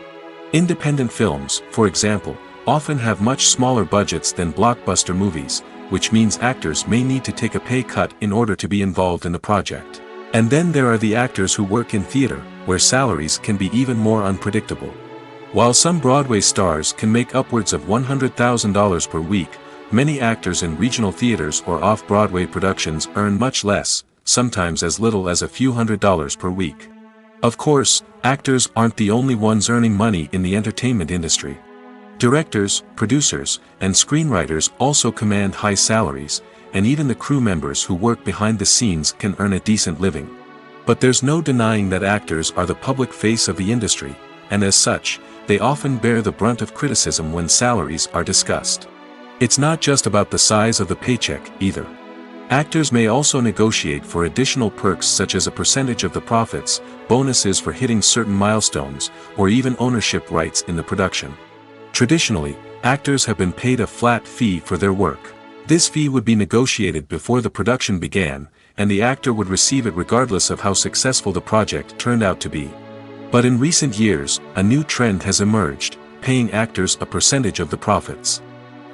Independent films, for example, often have much smaller budgets than blockbuster movies, which means actors may need to take a pay cut in order to be involved in the project. And then there are the actors who work in theater, where salaries can be even more unpredictable. While some Broadway stars can make upwards of $100,000 per week, many actors in regional theaters or off-Broadway productions earn much less, sometimes as little as a few $100s per week. Of course, actors aren't the only ones earning money in the entertainment industry. Directors, producers, and screenwriters also command high salaries, and even the crew members who work behind the scenes can earn a decent living. But there's no denying that actors are the public face of the industry, and as such, they often bear the brunt of criticism when salaries are discussed. It's not just about the size of the paycheck, either. Actors may also negotiate for additional perks such as a percentage of the profits, bonuses for hitting certain milestones, or even ownership rights in the production. Traditionally, actors have been paid a flat fee for their work. This fee would be negotiated before the production began, and the actor would receive it regardless of how successful the project turned out to be. But in recent years, a new trend has emerged, paying actors a percentage of the profits.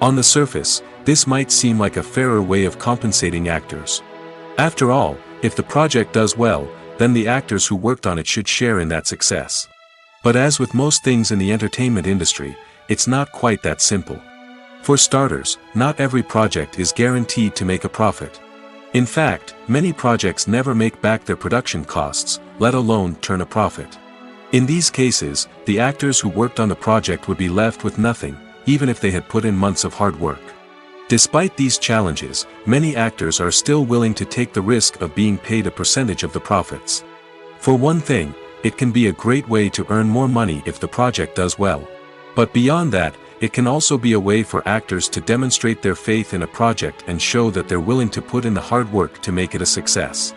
On the surface, this might seem like a fairer way of compensating actors. After all, if the project does well, then the actors who worked on it should share in that success. But as with most things in the entertainment industry, it's not quite that simple. For starters, not every project is guaranteed to make a profit. In fact, many projects never make back their production costs, let alone turn a profit. In these cases, the actors who worked on the project would be left with nothing, even if they had put in months of hard work. Despite these challenges, many actors are still willing to take the risk of being paid a percentage of the profits. For one thing, it can be a great way to earn more money if the project does well. But beyond that, it can also be a way for actors to demonstrate their faith in a project and show that they're willing to put in the hard work to make it a success.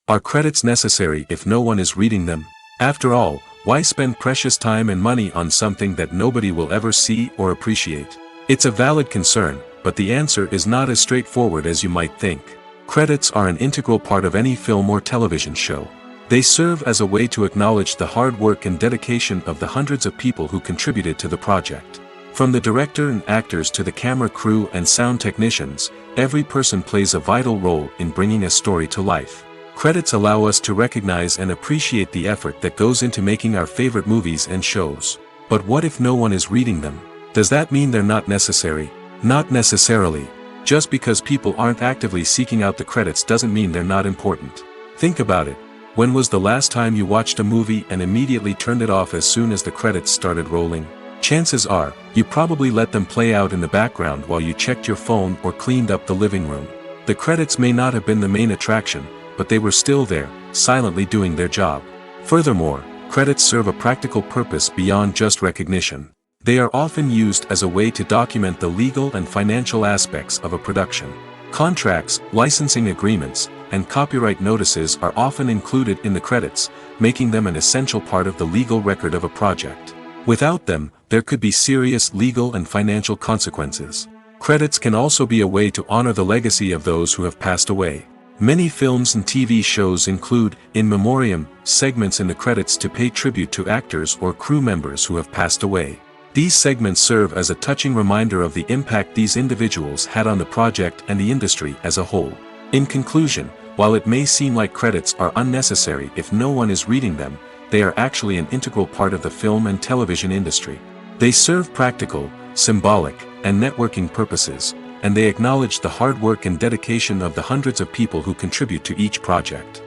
Are credits necessary if no one is reading them? After all, why spend precious time and money on something that nobody will ever see or appreciate? It's a valid concern, but the answer is not as straightforward as you might think. Credits are an integral part of any film or television show. They serve as a way to acknowledge the hard work and dedication of the hundreds of people who contributed to the project. From the director and actors to the camera crew and sound technicians, every person plays a vital role in bringing a story to life. Credits allow us to recognize and appreciate the effort that goes into making our favorite movies and shows. But what if no one is reading them? Does that mean they're not necessary? Not necessarily. Just because people aren't actively seeking out the credits doesn't mean they're not important. Think about it. When was the last time you watched a movie and immediately turned it off as soon as the credits started rolling? Chances are, you probably let them play out in the background while you checked your phone or cleaned up the living room. The credits may not have been the main attraction, but they were still there, silently doing their job. Furthermore, credits serve a practical purpose beyond just recognition. They are often used as a way to document the legal and financial aspects of a production. Contracts, licensing agreements, and copyright notices are often included in the credits, making them an essential part of the legal record of a project. Without them, there could be serious legal and financial consequences. Credits can also be a way to honor the legacy of those who have passed away. Many films and TV shows include, in memoriam, segments in the credits to pay tribute to actors or crew members who have passed away. These segments serve as a touching reminder of the impact these individuals had on the project and the industry as a whole. In conclusion, while it may seem like credits are unnecessary if no one is reading them, they are actually an integral part of the film and television industry. They serve practical, symbolic, and networking purposes, and they acknowledge the hard work and dedication of the hundreds of people who contribute to each project.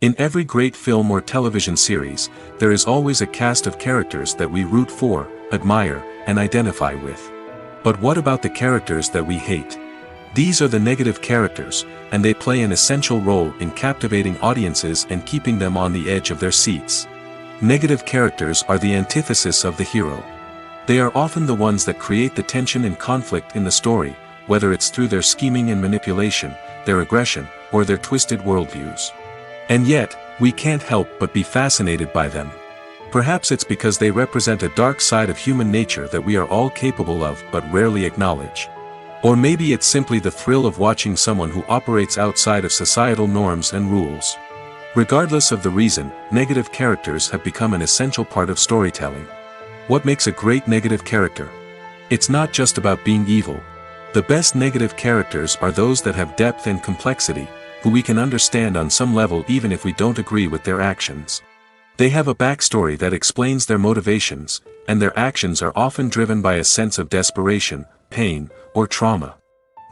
In every great film or television series, there is always a cast of characters that we root for, admire, and identify with. But what about the characters that we hate? These are the negative characters, and they play an essential role in captivating audiences and keeping them on the edge of their seats. Negative characters are the antithesis of the hero. They are often the ones that create the tension and conflict in the story, whether it's through their scheming and manipulation, their aggression, or their twisted worldviews. And yet, we can't help but be fascinated by them. Perhaps it's because they represent a dark side of human nature that we are all capable of but rarely acknowledge. Or maybe it's simply the thrill of watching someone who operates outside of societal norms and rules. Regardless of the reason, negative characters have become an essential part of storytelling. What makes a great negative character? It's not just about being evil. The best negative characters are those that have depth and complexity, who we can understand on some level even if we don't agree with their actions. They have a backstory that explains their motivations, and their actions are often driven by a sense of desperation, pain, or trauma.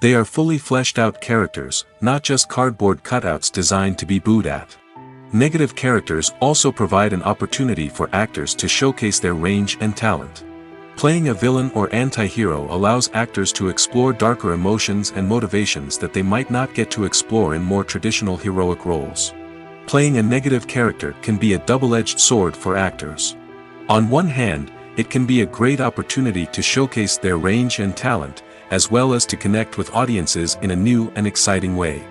They are fully fleshed out characters, not just cardboard cutouts designed to be booed at. Negative characters also provide an opportunity for actors to showcase their range and talent. Playing a villain or anti-hero allows actors to explore darker emotions and motivations that they might not get to explore in more traditional heroic roles. Playing a negative character can be a double-edged sword for actors. On one hand, it can be a great opportunity to showcase their range and talent, as well as to connect with audiences in a new and exciting way.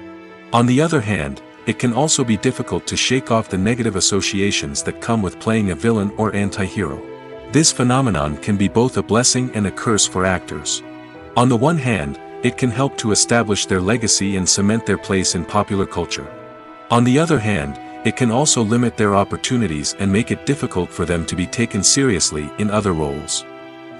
On the other hand, it can also be difficult to shake off the negative associations that come with playing a villain or anti-hero. This phenomenon can be both a blessing and a curse for actors. On the one hand, it can help to establish their legacy and cement their place in popular culture. On the other hand, it can also limit their opportunities and make it difficult for them to be taken seriously in other roles.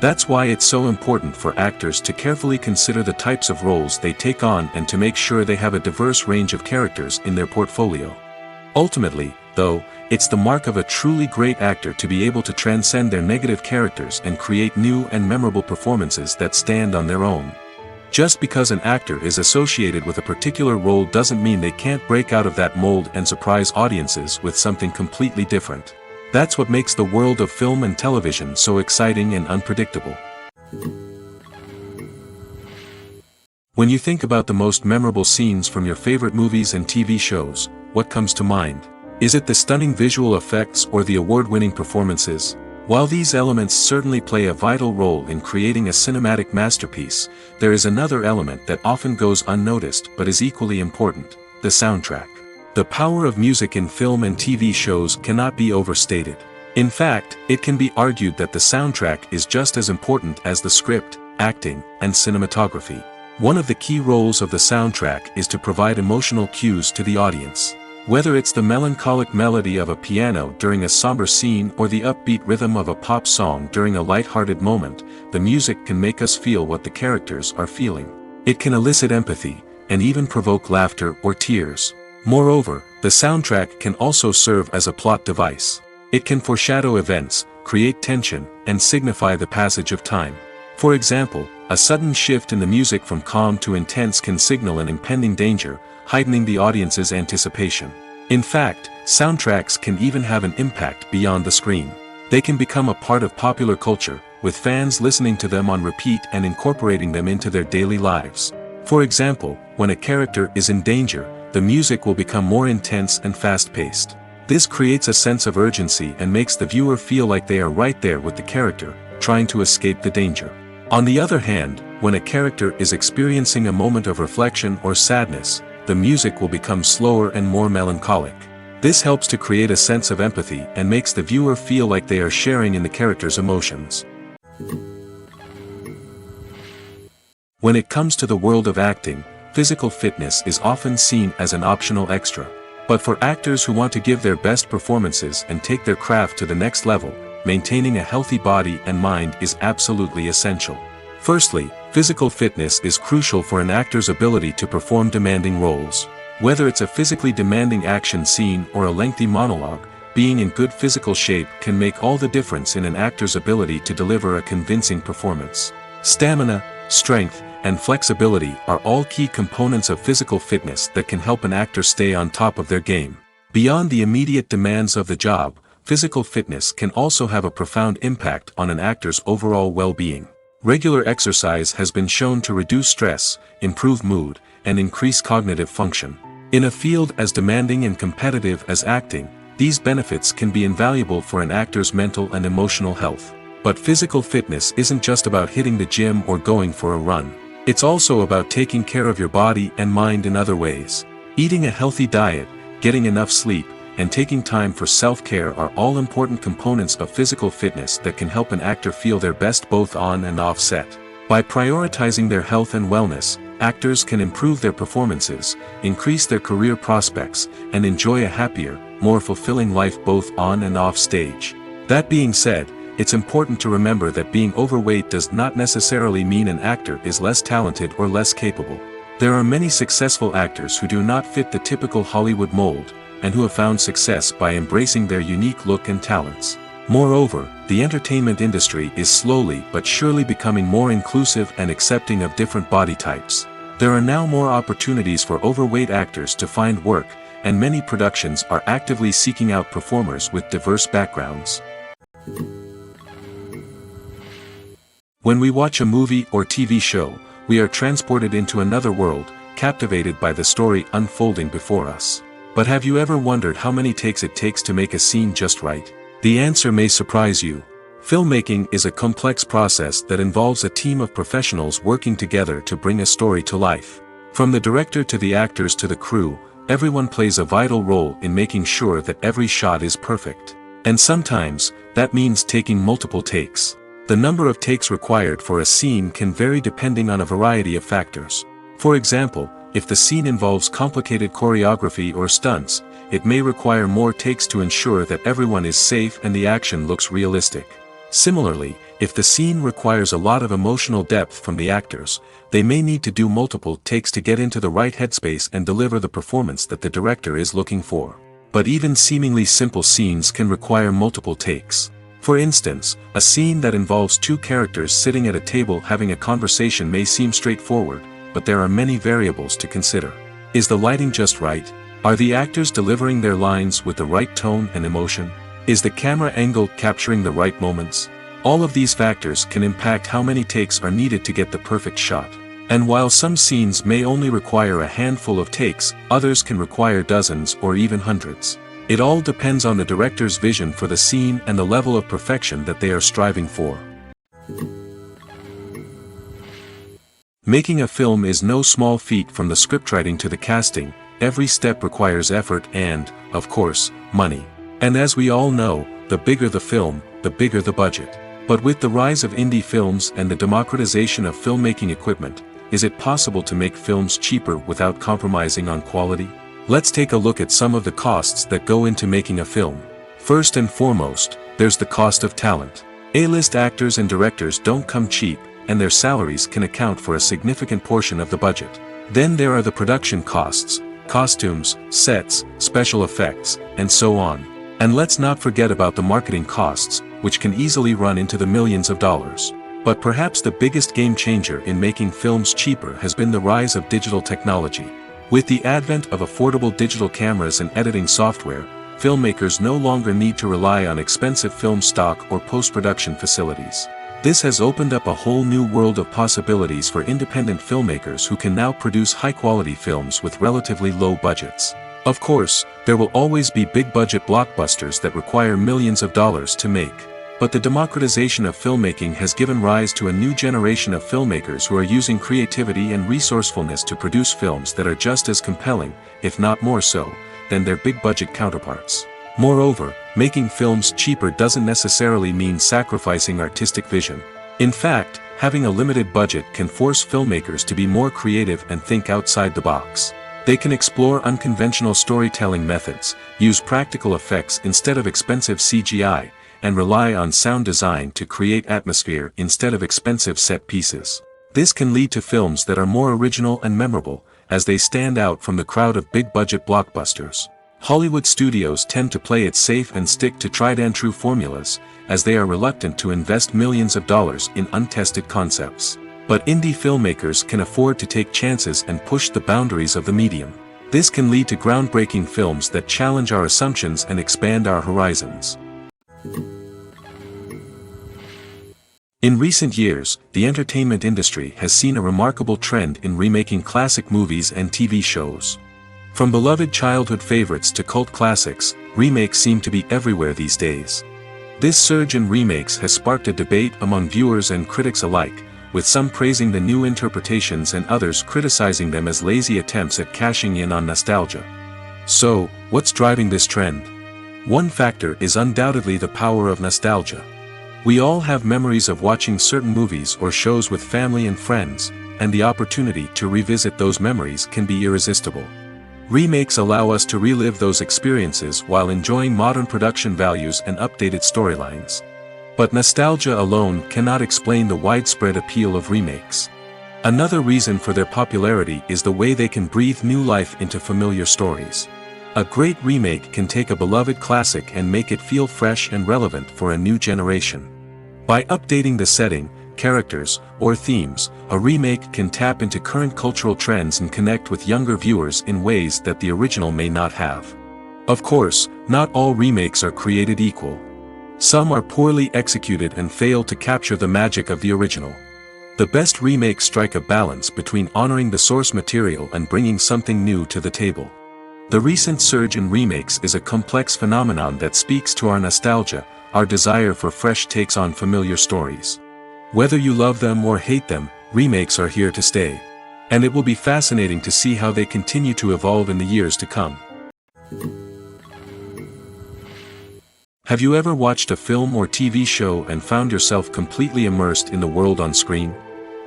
That's why it's so important for actors to carefully consider the types of roles they take on and to make sure they have a diverse range of characters in their portfolio. Ultimately, though, it's the mark of a truly great actor to be able to transcend their negative characters and create new and memorable performances that stand on their own. Just because an actor is associated with a particular role doesn't mean they can't break out of that mold and surprise audiences with something completely different. That's what makes the world of film and television so exciting and unpredictable. When you think about the most memorable scenes from your favorite movies and TV shows, what comes to mind? Is it the stunning visual effects or the award-winning performances? While these elements certainly play a vital role in creating a cinematic masterpiece, there is another element that often goes unnoticed but is equally important: the soundtrack. The power of music in film and TV shows cannot be overstated. In fact, it can be argued that the soundtrack is just as important as the script, acting, and cinematography. One of the key roles of the soundtrack is to provide emotional cues to the audience. Whether it's the melancholic melody of a piano during a somber scene or the upbeat rhythm of a pop song during a light-hearted moment, the music can make us feel what the characters are feeling. It can elicit empathy, and even provoke laughter or tears. Moreover, the soundtrack can also serve as a plot device. It can foreshadow events, create tension, and signify the passage of time. For example, a sudden shift in the music from calm to intense can signal an impending danger, heightening the audience's anticipation. In fact, soundtracks can even have an impact beyond the screen. They can become a part of popular culture, with fans listening to them on repeat and incorporating them into their daily lives. For example, when a character is in danger, the music will become more intense and fast-paced. This creates a sense of urgency and makes the viewer feel like they are right there with the character, trying to escape the danger. On the other hand, when a character is experiencing a moment of reflection or sadness, the music will become slower and more melancholic. This helps to create a sense of empathy and makes the viewer feel like they are sharing in the character's emotions. When it comes to the world of acting, physical fitness is often seen as an optional extra. But for actors who want to give their best performances and take their craft to the next level, maintaining a healthy body and mind is absolutely essential. Firstly, physical fitness is crucial for an actor's ability to perform demanding roles. Whether it's a physically demanding action scene or a lengthy monologue, being in good physical shape can make all the difference in an actor's ability to deliver a convincing performance. Stamina, strength, and flexibility are all key components of physical fitness that can help an actor stay on top of their game. Beyond the immediate demands of the job, physical fitness can also have a profound impact on an actor's overall well-being. Regular exercise has been shown to reduce stress, improve mood, and increase cognitive function. In a field as demanding and competitive as acting, these benefits can be invaluable for an actor's mental and emotional health. But physical fitness isn't just about hitting the gym or going for a run. It's also about taking care of your body and mind in other ways. Eating a healthy diet, getting enough sleep, and taking time for self-care are all important components of physical fitness that can help an actor feel their best both on and off set. By prioritizing their health and wellness, actors can improve their performances, increase their career prospects, and enjoy a happier, more fulfilling life both on and off stage. That being said, it's important to remember that being overweight does not necessarily mean an actor is less talented or less capable. There are many successful actors who do not fit the typical Hollywood mold, and who have found success by embracing their unique look and talents. Moreover, the entertainment industry is slowly but surely becoming more inclusive and accepting of different body types. There are now more opportunities for overweight actors to find work, and many productions are actively seeking out performers with diverse backgrounds. When we watch a movie or TV show, we are transported into another world, captivated by the story unfolding before us. But have you ever wondered how many takes it takes to make a scene just right? The answer may surprise you. Filmmaking is a complex process that involves a team of professionals working together to bring a story to life. From the director to the actors to the crew, everyone plays a vital role in making sure that every shot is perfect. And sometimes, that means taking multiple takes. The number of takes required for a scene can vary depending on a variety of factors. For example, if the scene involves complicated choreography or stunts, it may require more takes to ensure that everyone is safe and the action looks realistic. Similarly, if the scene requires a lot of emotional depth from the actors, they may need to do multiple takes to get into the right headspace and deliver the performance that the director is looking for. But even seemingly simple scenes can require multiple takes. For instance, a scene that involves two characters sitting at a table having a conversation may seem straightforward, but there are many variables to consider. Is the lighting just right? Are the actors delivering their lines with the right tone and emotion? Is the camera angle capturing the right moments? All of these factors can impact how many takes are needed to get the perfect shot. And while some scenes may only require a handful of takes, others can require dozens or even hundreds. It all depends on the director's vision for the scene and the level of perfection that they are striving for. Making a film is no small feat. From the scriptwriting to the casting, every step requires effort and, of course, money. And as we all know, the bigger the film, the bigger the budget. But with the rise of indie films and the democratization of filmmaking equipment, is it possible to make films cheaper without compromising on quality? Let's take a look at some of the costs that go into making a film. First and foremost, there's the cost of talent. A-list actors and directors don't come cheap, and their salaries can account for a significant portion of the budget. Then there are the production costs, costumes, sets, special effects, and so on. And let's not forget about the marketing costs, which can easily run into the millions of dollars. But perhaps the biggest game changer in making films cheaper has been the rise of digital technology. With the advent of affordable digital cameras and editing software, filmmakers no longer need to rely on expensive film stock or post-production facilities. This has opened up a whole new world of possibilities for independent filmmakers who can now produce high-quality films with relatively low budgets. Of course, there will always be big-budget blockbusters that require millions of dollars to make. But the democratization of filmmaking has given rise to a new generation of filmmakers who are using creativity and resourcefulness to produce films that are just as compelling, if not more so, than their big-budget counterparts. Moreover, making films cheaper doesn't necessarily mean sacrificing artistic vision. In fact, having a limited budget can force filmmakers to be more creative and think outside the box. They can explore unconventional storytelling methods, use practical effects instead of expensive CGI, and rely on sound design to create atmosphere instead of expensive set pieces. This can lead to films that are more original and memorable, as they stand out from the crowd of big-budget blockbusters. Hollywood studios tend to play it safe and stick to tried-and-true formulas, as they are reluctant to invest millions of dollars in untested concepts. But indie filmmakers can afford to take chances and push the boundaries of the medium. This can lead to groundbreaking films that challenge our assumptions and expand our horizons. In recent years, the entertainment industry has seen a remarkable trend in remaking classic movies and TV shows. From beloved childhood favorites to cult classics, remakes seem to be everywhere these days. This surge in remakes has sparked a debate among viewers and critics alike, with some praising the new interpretations and others criticizing them as lazy attempts at cashing in on nostalgia. So, what's driving this trend? One factor is undoubtedly the power of nostalgia. We all have memories of watching certain movies or shows with family and friends, and the opportunity to revisit those memories can be irresistible. Remakes allow us to relive those experiences while enjoying modern production values and updated storylines. But nostalgia alone cannot explain the widespread appeal of remakes. Another reason for their popularity is the way they can breathe new life into familiar stories. A great remake can take a beloved classic and make it feel fresh and relevant for a new generation. By updating the setting, characters, or themes, a remake can tap into current cultural trends and connect with younger viewers in ways that the original may not have. Of course, not all remakes are created equal. Some are poorly executed and fail to capture the magic of the original. The best remakes strike a balance between honoring the source material and bringing something new to the table. The recent surge in remakes is a complex phenomenon that speaks to our nostalgia, our desire for fresh takes on familiar stories. Whether you love them or hate them, remakes are here to stay. And it will be fascinating to see how they continue to evolve in the years to come. Have you ever watched a film or TV show and found yourself completely immersed in the world on screen?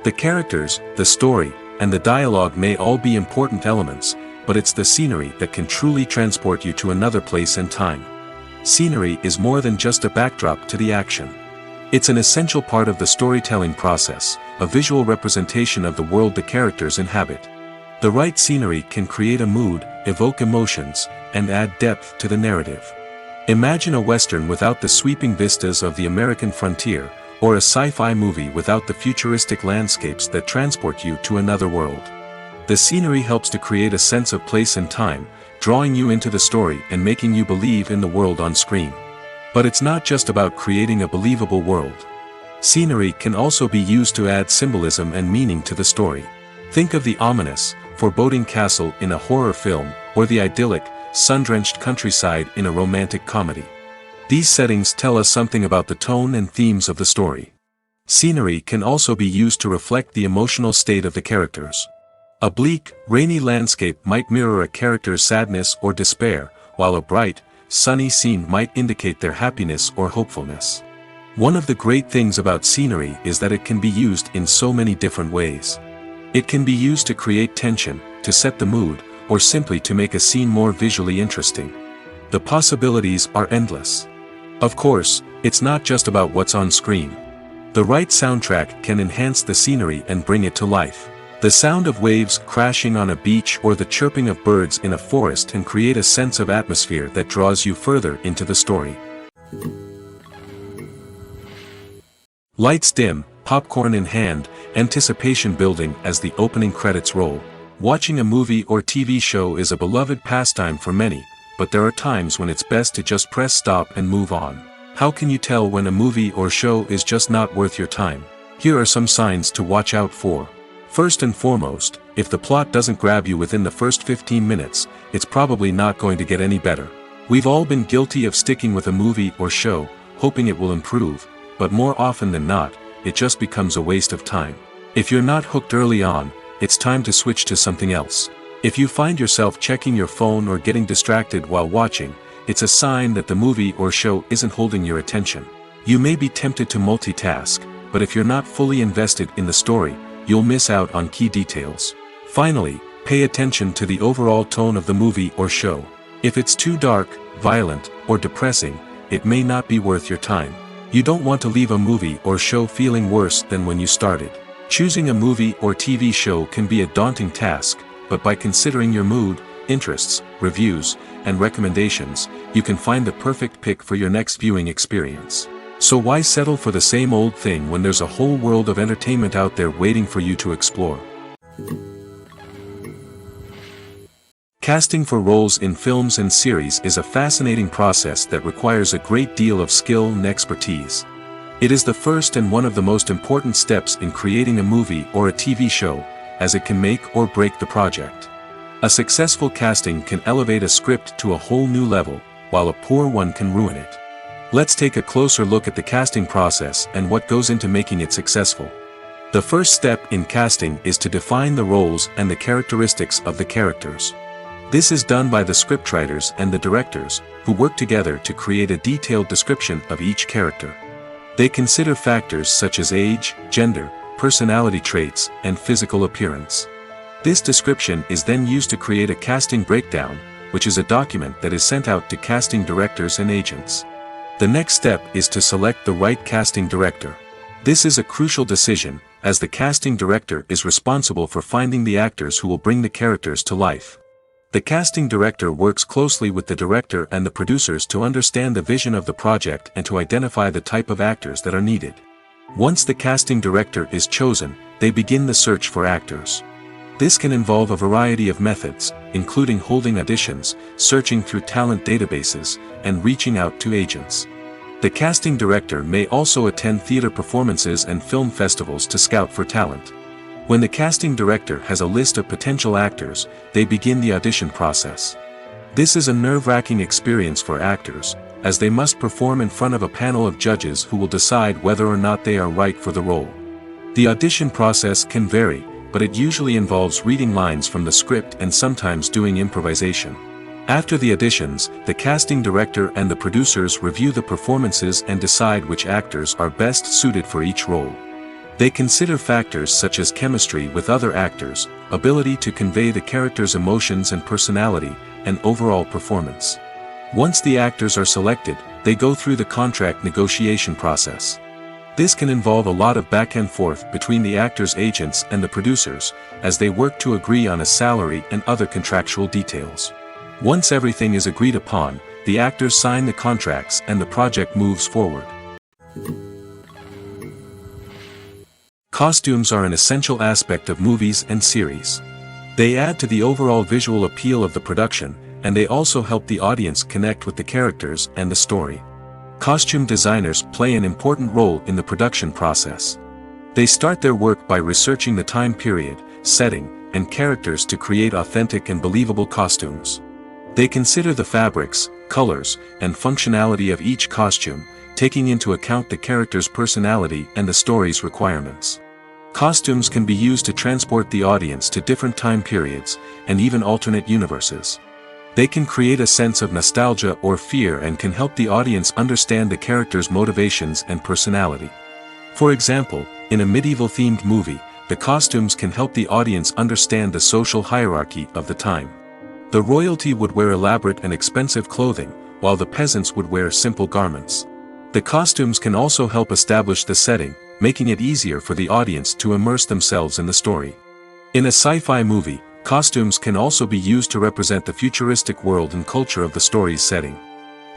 The characters, the story, and the dialogue may all be important elements, but it's the scenery that can truly transport you to another place and time. Scenery is more than just a backdrop to the action. It's an essential part of the storytelling process, a visual representation of the world the characters inhabit. The right scenery can create a mood, evoke emotions, and add depth to the narrative. Imagine a Western without the sweeping vistas of the American frontier, or a sci-fi movie without the futuristic landscapes that transport you to another world. The scenery helps to create a sense of place and time, drawing you into the story and making you believe in the world on screen. But it's not just about creating a believable world. Scenery can also be used to add symbolism and meaning to the story. Think of the ominous, foreboding castle in a horror film, or the idyllic, sun-drenched countryside in a romantic comedy. These settings tell us something about the tone and themes of the story. Scenery can also be used to reflect the emotional state of the characters. A bleak, rainy landscape might mirror a character's sadness or despair, while a bright, sunny scene might indicate their happiness or hopefulness. One of the great things about scenery is that it can be used in so many different ways. It can be used to create tension, to set the mood, or simply to make a scene more visually interesting. The possibilities are endless. Of course, it's not just about what's on screen. The right soundtrack can enhance the scenery and bring it to life. The sound of waves crashing on a beach or the chirping of birds in a forest can create a sense of atmosphere that draws you further into the story. Lights dim, popcorn in hand, anticipation building as the opening credits roll. Watching a movie or TV show is a beloved pastime for many, but there are times when it's best to just press stop and move on. How can you tell when a movie or show is just not worth your time? Here are some signs to watch out for. First and foremost, if the plot doesn't grab you within the first 15 minutes, it's probably not going to get any better. We've all been guilty of sticking with a movie or show, hoping it will improve, but more often than not, it just becomes a waste of time. If you're not hooked early on, it's time to switch to something else. If you find yourself checking your phone or getting distracted while watching, it's a sign that the movie or show isn't holding your attention. You may be tempted to multitask, but if you're not fully invested in the story, you'll miss out on key details. Finally, pay attention to the overall tone of the movie or show. If it's too dark, violent, or depressing, it may not be worth your time. You don't want to leave a movie or show feeling worse than when you started. Choosing a movie or TV show can be a daunting task, but by considering your mood, interests, reviews, and recommendations, you can find the perfect pick for your next viewing experience. So why settle for the same old thing when there's a whole world of entertainment out there waiting for you to explore? Casting for roles in films and series is a fascinating process that requires a great deal of skill and expertise. It is the first and one of the most important steps in creating a movie or a TV show, as it can make or break the project. A successful casting can elevate a script to a whole new level, while a poor one can ruin it. Let's take a closer look at the casting process and what goes into making it successful. The first step in casting is to define the roles and the characteristics of the characters. This is done by the scriptwriters and the directors, who work together to create a detailed description of each character. They consider factors such as age, gender, personality traits, and physical appearance. This description is then used to create a casting breakdown, which is a document that is sent out to casting directors and agents. The next step is to select the right casting director. This is a crucial decision, as the casting director is responsible for finding the actors who will bring the characters to life. The casting director works closely with the director and the producers to understand the vision of the project and to identify the type of actors that are needed. Once the casting director is chosen, they begin the search for actors. This can involve a variety of methods, including holding auditions, searching through talent databases, and reaching out to agents. The casting director may also attend theater performances and film festivals to scout for talent. When the casting director has a list of potential actors, they begin the audition process. This is a nerve-wracking experience for actors, as they must perform in front of a panel of judges who will decide whether or not they are right for the role. The audition process can vary, but it usually involves reading lines from the script and sometimes doing improvisation. After the auditions, the casting director and the producers review the performances and decide which actors are best suited for each role. They consider factors such as chemistry with other actors, ability to convey the character's emotions and personality, and overall performance. Once the actors are selected, they go through the contract negotiation process. This can involve a lot of back and forth between the actors' agents and the producers, as they work to agree on a salary and other contractual details. Once everything is agreed upon, the actors sign the contracts and the project moves forward. Costumes are an essential aspect of movies and series. They add to the overall visual appeal of the production, and they also help the audience connect with the characters and the story. Costume designers play an important role in the production process. They start their work by researching the time period, setting, and characters to create authentic and believable costumes. They consider the fabrics, colors, and functionality of each costume, taking into account the character's personality and the story's requirements. Costumes can be used to transport the audience to different time periods, and even alternate universes. They can create a sense of nostalgia or fear and can help the audience understand the character's motivations and personality. For example, in a medieval-themed movie, the costumes can help the audience understand the social hierarchy of the time. The royalty would wear elaborate and expensive clothing, while the peasants would wear simple garments. The costumes can also help establish the setting, making it easier for the audience to immerse themselves in the story. In a sci-fi movie, costumes can also be used to represent the futuristic world and culture of the story's setting.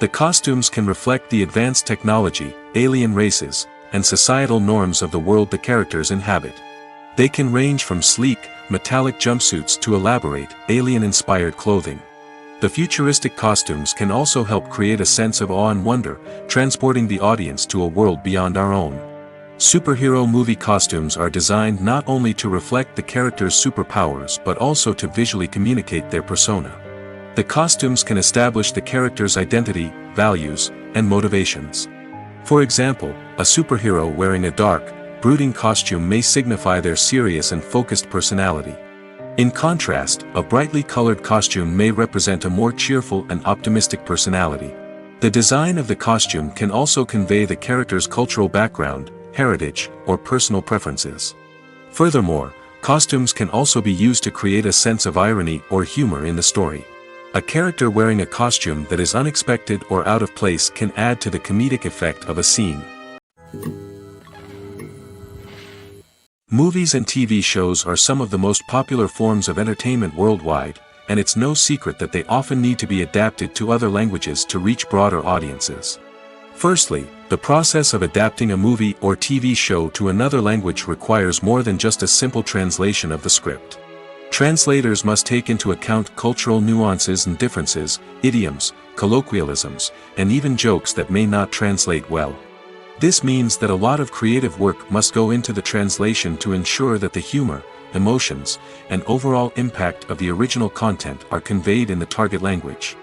The costumes can reflect the advanced technology, alien races, and societal norms of the world the characters inhabit. They can range from sleek, metallic jumpsuits to elaborate, alien-inspired clothing. The futuristic costumes can also help create a sense of awe and wonder, transporting the audience to a world beyond our own. Superhero movie costumes are designed not only to reflect the character's superpowers but also to visually communicate their persona. The costumes can establish the character's identity, values, and motivations. For example, a superhero wearing a dark, brooding costume may signify their serious and focused personality. In contrast, a brightly colored costume may represent a more cheerful and optimistic personality. The design of the costume can also convey the character's cultural background, heritage, or personal preferences. Furthermore, costumes can also be used to create a sense of irony or humor in the story. A character wearing a costume that is unexpected or out of place can add to the comedic effect of a scene. Movies and TV shows are some of the most popular forms of entertainment worldwide, and it's no secret that they often need to be adapted to other languages to reach broader audiences. Firstly, the process of adapting a movie or TV show to another language requires more than just a simple translation of the script. Translators must take into account cultural nuances and differences, idioms, colloquialisms, and even jokes that may not translate well. This means that a lot of creative work must go into the translation to ensure that the humor, emotions, and overall impact of the original content are conveyed in the target language.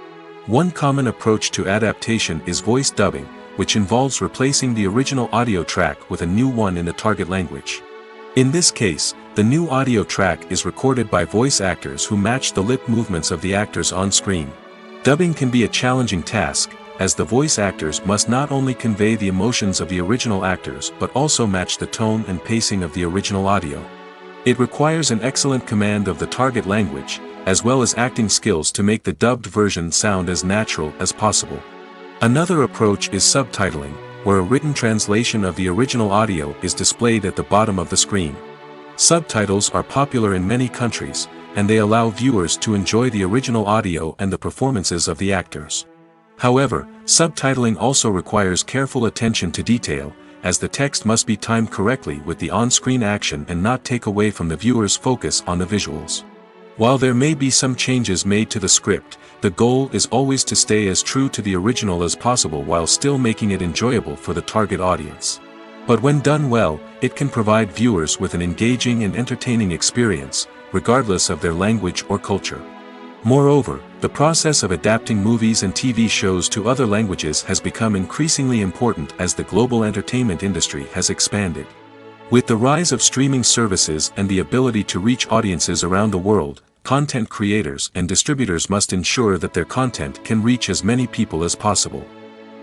One common approach to adaptation is voice dubbing, which involves replacing the original audio track with a new one in the target language. In this case, the new audio track is recorded by voice actors who match the lip movements of the actors on screen. Dubbing can be a challenging task, as the voice actors must not only convey the emotions of the original actors but also match the tone and pacing of the original audio. It requires an excellent command of the target language, as well as acting skills to make the dubbed version sound as natural as possible. Another approach is subtitling, where a written translation of the original audio is displayed at the bottom of the screen. Subtitles are popular in many countries, and they allow viewers to enjoy the original audio and the performances of the actors. However, subtitling also requires careful attention to detail, as the text must be timed correctly with the on-screen action and not take away from the viewer's focus on the visuals. While there may be some changes made to the script, the goal is always to stay as true to the original as possible while still making it enjoyable for the target audience. But when done well, it can provide viewers with an engaging and entertaining experience, regardless of their language or culture. Moreover, the process of adapting movies and TV shows to other languages has become increasingly important as the global entertainment industry has expanded. With the rise of streaming services and the ability to reach audiences around the world, content creators and distributors must ensure that their content can reach as many people as possible.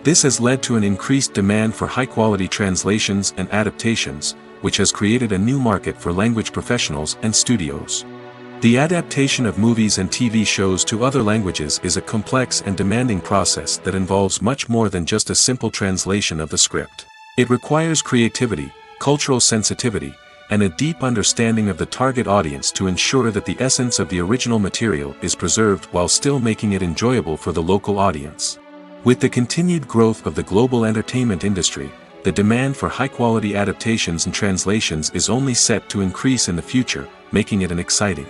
This has led to an increased demand for high-quality translations and adaptations, which has created a new market for language professionals and studios. The adaptation of movies and TV shows to other languages is a complex and demanding process that involves much more than just a simple translation of the script. It requires creativity, cultural sensitivity, and a deep understanding of the target audience to ensure that the essence of the original material is preserved while still making it enjoyable for the local audience. With the continued growth of the global entertainment industry, the demand for high-quality adaptations and translations is only set to increase in the future, making it an exciting.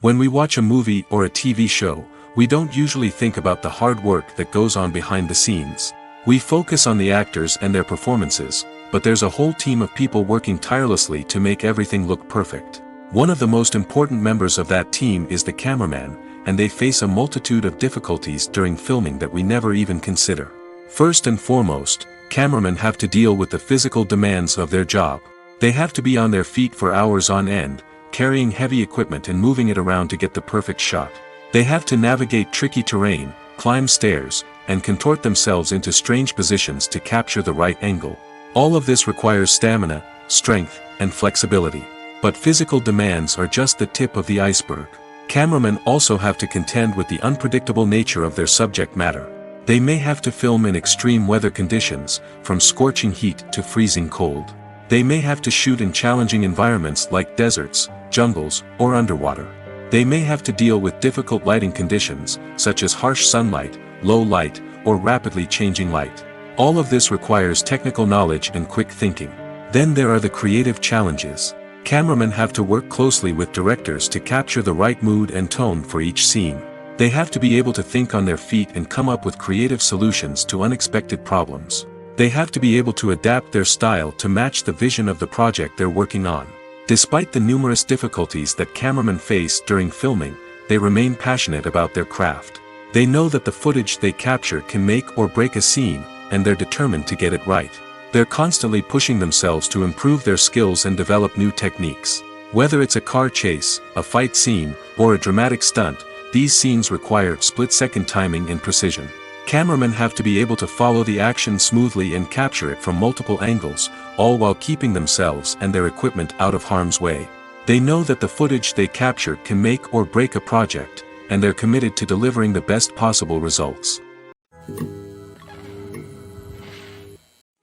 When we watch a movie or a TV show, we don't usually think about the hard work that goes on behind the scenes. We focus on the actors and their performances, but there's a whole team of people working tirelessly to make everything look perfect. One of the most important members of that team is the cameraman, and they face a multitude of difficulties during filming that we never even consider. First and foremost, cameramen have to deal with the physical demands of their job. They have to be on their feet for hours on end, carrying heavy equipment and moving it around to get the perfect shot. They have to navigate tricky terrain, climb stairs, and contort themselves into strange positions to capture the right angle. All of this requires stamina, strength, and flexibility. But physical demands are just the tip of the iceberg. Cameramen also have to contend with the unpredictable nature of their subject matter. They may have to film in extreme weather conditions, from scorching heat to freezing cold. They may have to shoot in challenging environments like deserts, jungles, or underwater. They may have to deal with difficult lighting conditions, such as harsh sunlight, low light, or rapidly changing light. All of this requires technical knowledge and quick thinking. Then there are the creative challenges. Cameramen have to work closely with directors to capture the right mood and tone for each scene. They have to be able to think on their feet and come up with creative solutions to unexpected problems. They have to be able to adapt their style to match the vision of the project they're working on. Despite the numerous difficulties that cameramen face during filming, they remain passionate about their craft. They know that the footage they capture can make or break a scene, and they're determined to get it right. They're constantly pushing themselves to improve their skills and develop new techniques. Whether it's a car chase, a fight scene, or a dramatic stunt, these scenes require split-second timing and precision. Cameramen have to be able to follow the action smoothly and capture it from multiple angles, all while keeping themselves and their equipment out of harm's way. They know that the footage they capture can make or break a project, and they're committed to delivering the best possible results.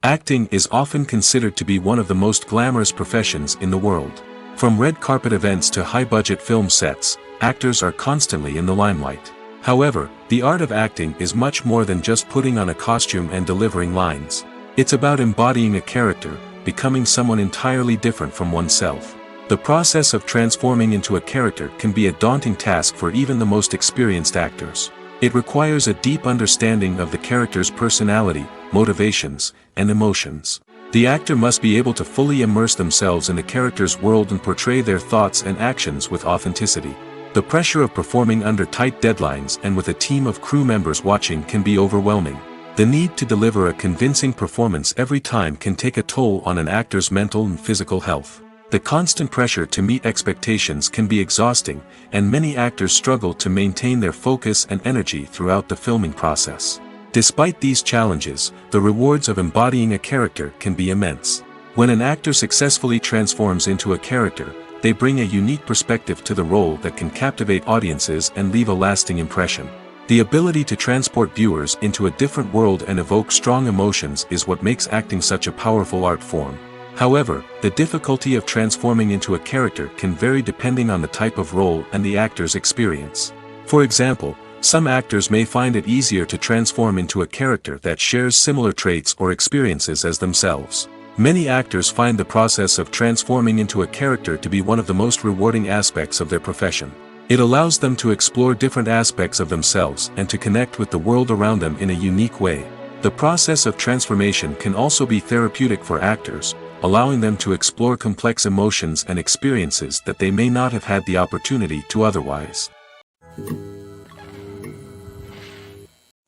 Acting is often considered to be one of the most glamorous professions in the world. From red carpet events to high-budget film sets, actors are constantly in the limelight. However, the art of acting is much more than just putting on a costume and delivering lines. It's about embodying a character, becoming someone entirely different from oneself. The process of transforming into a character can be a daunting task for even the most experienced actors. It requires a deep understanding of the character's personality, motivations, and emotions. The actor must be able to fully immerse themselves in the character's world and portray their thoughts and actions with authenticity. The pressure of performing under tight deadlines and with a team of crew members watching can be overwhelming. The need to deliver a convincing performance every time can take a toll on an actor's mental and physical health. The constant pressure to meet expectations can be exhausting, and many actors struggle to maintain their focus and energy throughout the filming process. Despite these challenges, the rewards of embodying a character can be immense. When an actor successfully transforms into a character, they bring a unique perspective to the role that can captivate audiences and leave a lasting impression. The ability to transport viewers into a different world and evoke strong emotions is what makes acting such a powerful art form. However, the difficulty of transforming into a character can vary depending on the type of role and the actor's experience. For example, some actors may find it easier to transform into a character that shares similar traits or experiences as themselves. Many actors find the process of transforming into a character to be one of the most rewarding aspects of their profession. It allows them to explore different aspects of themselves and to connect with the world around them in a unique way. The process of transformation can also be therapeutic for actors, allowing them to explore complex emotions and experiences that they may not have had the opportunity to otherwise.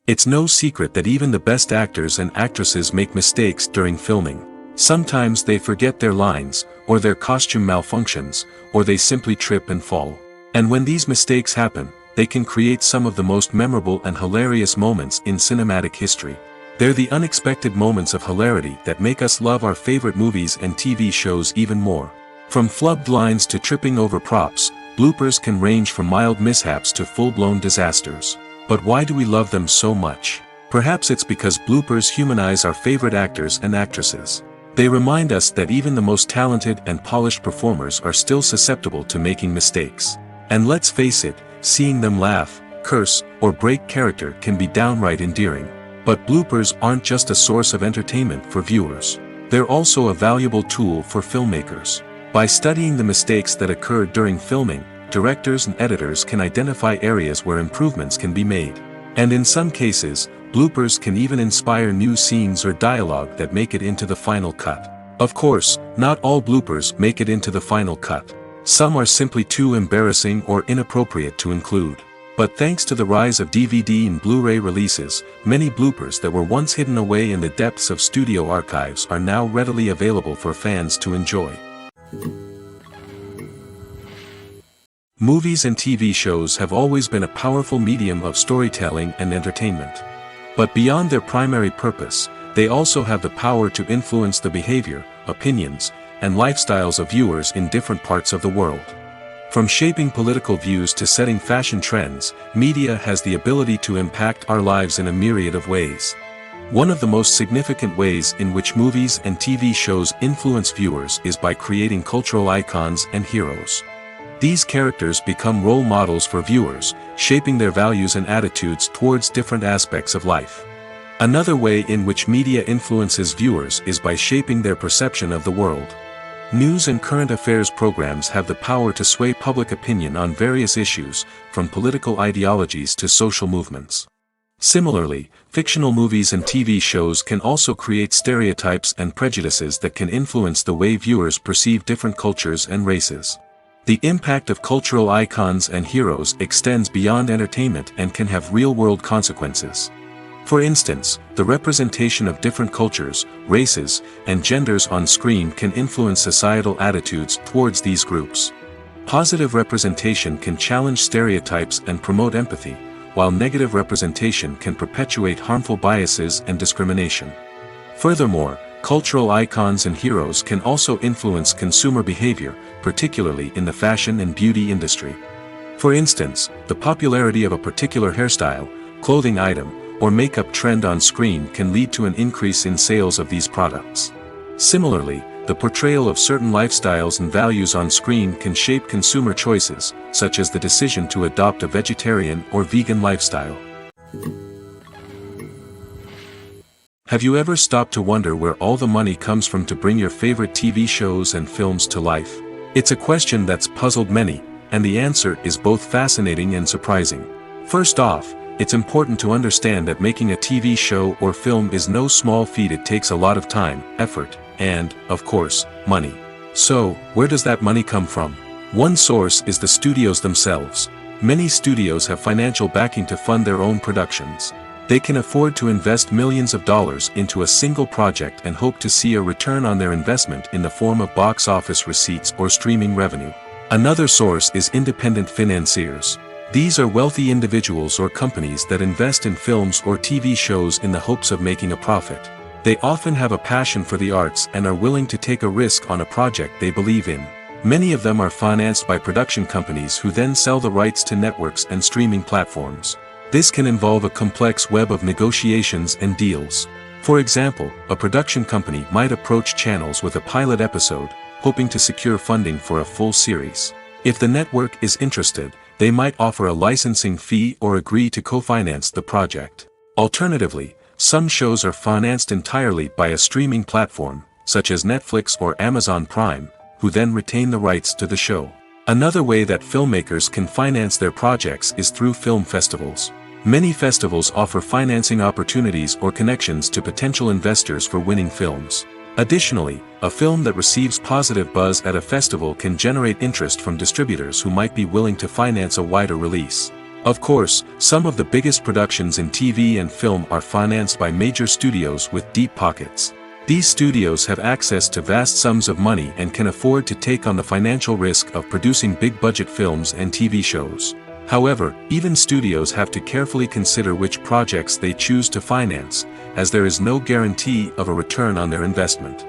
It's no secret that even the best actors and actresses make mistakes during filming. Sometimes they forget their lines, or their costume malfunctions, or they simply trip and fall. And when these mistakes happen, they can create some of the most memorable and hilarious moments in cinematic history. They're the unexpected moments of hilarity that make us love our favorite movies and TV shows even more. From flubbed lines to tripping over props, bloopers can range from mild mishaps to full-blown disasters. But why do we love them so much? Perhaps it's because bloopers humanize our favorite actors and actresses. They remind us that even the most talented and polished performers are still susceptible to making mistakes. And let's face it, seeing them laugh, curse, or break character can be downright endearing. But bloopers aren't just a source of entertainment for viewers. They're also a valuable tool for filmmakers. By studying the mistakes that occurred during filming, directors and editors can identify areas where improvements can be made. And in some cases, bloopers can even inspire new scenes or dialogue that make it into the final cut. Of course, not all bloopers make it into the final cut. Some are simply too embarrassing or inappropriate to include. But thanks to the rise of DVD and Blu-ray releases, many bloopers that were once hidden away in the depths of studio archives are now readily available for fans to enjoy. Movies and TV shows have always been a powerful medium of storytelling and entertainment. But beyond their primary purpose, they also have the power to influence the behavior, opinions, and lifestyles of viewers in different parts of the world. From shaping political views to setting fashion trends, media has the ability to impact our lives in a myriad of ways. One of the most significant ways in which movies and TV shows influence viewers is by creating cultural icons and heroes. These characters become role models for viewers, shaping their values and attitudes towards different aspects of life. Another way in which media influences viewers is by shaping their perception of the world. News and current affairs programs have the power to sway public opinion on various issues, from political ideologies to social movements. Similarly, fictional movies and TV shows can also create stereotypes and prejudices that can influence the way viewers perceive different cultures and races. The impact of cultural icons and heroes extends beyond entertainment and can have real-world consequences. For instance, the representation of different cultures, races, and genders on screen can influence societal attitudes towards these groups. Positive representation can challenge stereotypes and promote empathy, while negative representation can perpetuate harmful biases and discrimination. Furthermore, cultural icons and heroes can also influence consumer behavior, particularly in the fashion and beauty industry. For instance, the popularity of a particular hairstyle, clothing item, or makeup trend on screen can lead to an increase in sales of these products. Similarly, the portrayal of certain lifestyles and values on screen can shape consumer choices, such as the decision to adopt a vegetarian or vegan lifestyle. Have you ever stopped to wonder where all the money comes from to bring your favorite TV shows and films to life? It's a question that's puzzled many, and the answer is both fascinating and surprising. First off, it's important to understand that making a TV show or film is no small feat. It takes a lot of time, effort, and, of course, money. So, where does that money come from? One source is the studios themselves. Many studios have financial backing to fund their own productions. They can afford to invest millions of dollars into a single project and hope to see a return on their investment in the form of box office receipts or streaming revenue. Another source is independent financiers. These are wealthy individuals or companies that invest in films or TV shows in the hopes of making a profit. They often have a passion for the arts and are willing to take a risk on a project they believe in. Many of them are financed by production companies who then sell the rights to networks and streaming platforms. This can involve a complex web of negotiations and deals. For example, a production company might approach channels with a pilot episode, hoping to secure funding for a full series. If the network is interested, they might offer a licensing fee or agree to co-finance the project. Alternatively, some shows are financed entirely by a streaming platform, such as Netflix or Amazon Prime, who then retain the rights to the show. Another way that filmmakers can finance their projects is through film festivals. Many festivals offer financing opportunities or connections to potential investors for winning films. Additionally, a film that receives positive buzz at a festival can generate interest from distributors who might be willing to finance a wider release. Of course, some of the biggest productions in TV and film are financed by major studios with deep pockets. These studios have access to vast sums of money and can afford to take on the financial risk of producing big-budget films and TV shows. However, even studios have to carefully consider which projects they choose to finance, as there is no guarantee of a return on their investment.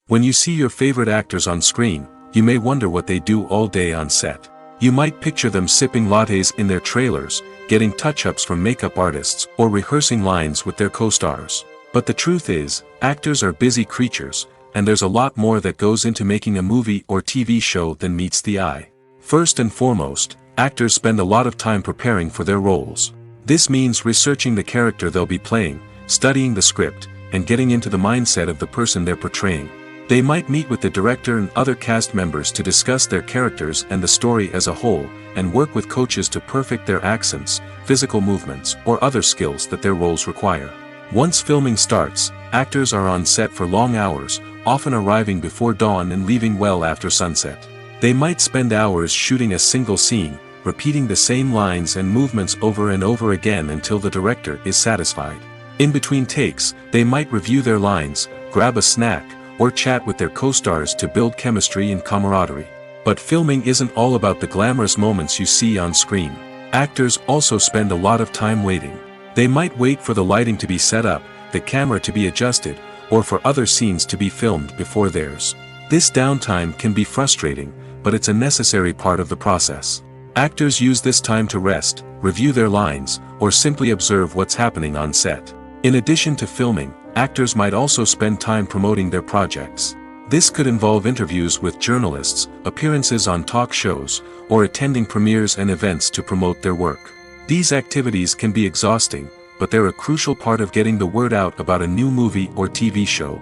When you see your favorite actors on screen, you may wonder what they do all day on set. You might picture them sipping lattes in their trailers, getting touch-ups from makeup artists, or rehearsing lines with their co-stars. But the truth is, actors are busy creatures, and there's a lot more that goes into making a movie or TV show than meets the eye. First and foremost, actors spend a lot of time preparing for their roles. This means researching the character they'll be playing, studying the script, and getting into the mindset of the person they're portraying. They might meet with the director and other cast members to discuss their characters and the story as a whole, and work with coaches to perfect their accents, physical movements, or other skills that their roles require. Once filming starts, actors are on set for long hours, often arriving before dawn and leaving well after sunset. They might spend hours shooting a single scene, repeating the same lines and movements over and over again until the director is satisfied. In between takes, they might review their lines, grab a snack, or chat with their co-stars to build chemistry and camaraderie. But filming isn't all about the glamorous moments you see on screen. Actors also spend a lot of time waiting. They might wait for the lighting to be set up, the camera to be adjusted, or for other scenes to be filmed before theirs. This downtime can be frustrating, but it's a necessary part of the process. Actors use this time to rest, review their lines, or simply observe what's happening on set. In addition to filming, actors might also spend time promoting their projects. This could involve interviews with journalists, appearances on talk shows, or attending premieres and events to promote their work. These activities can be exhausting, but they're a crucial part of getting the word out about a new movie or TV show.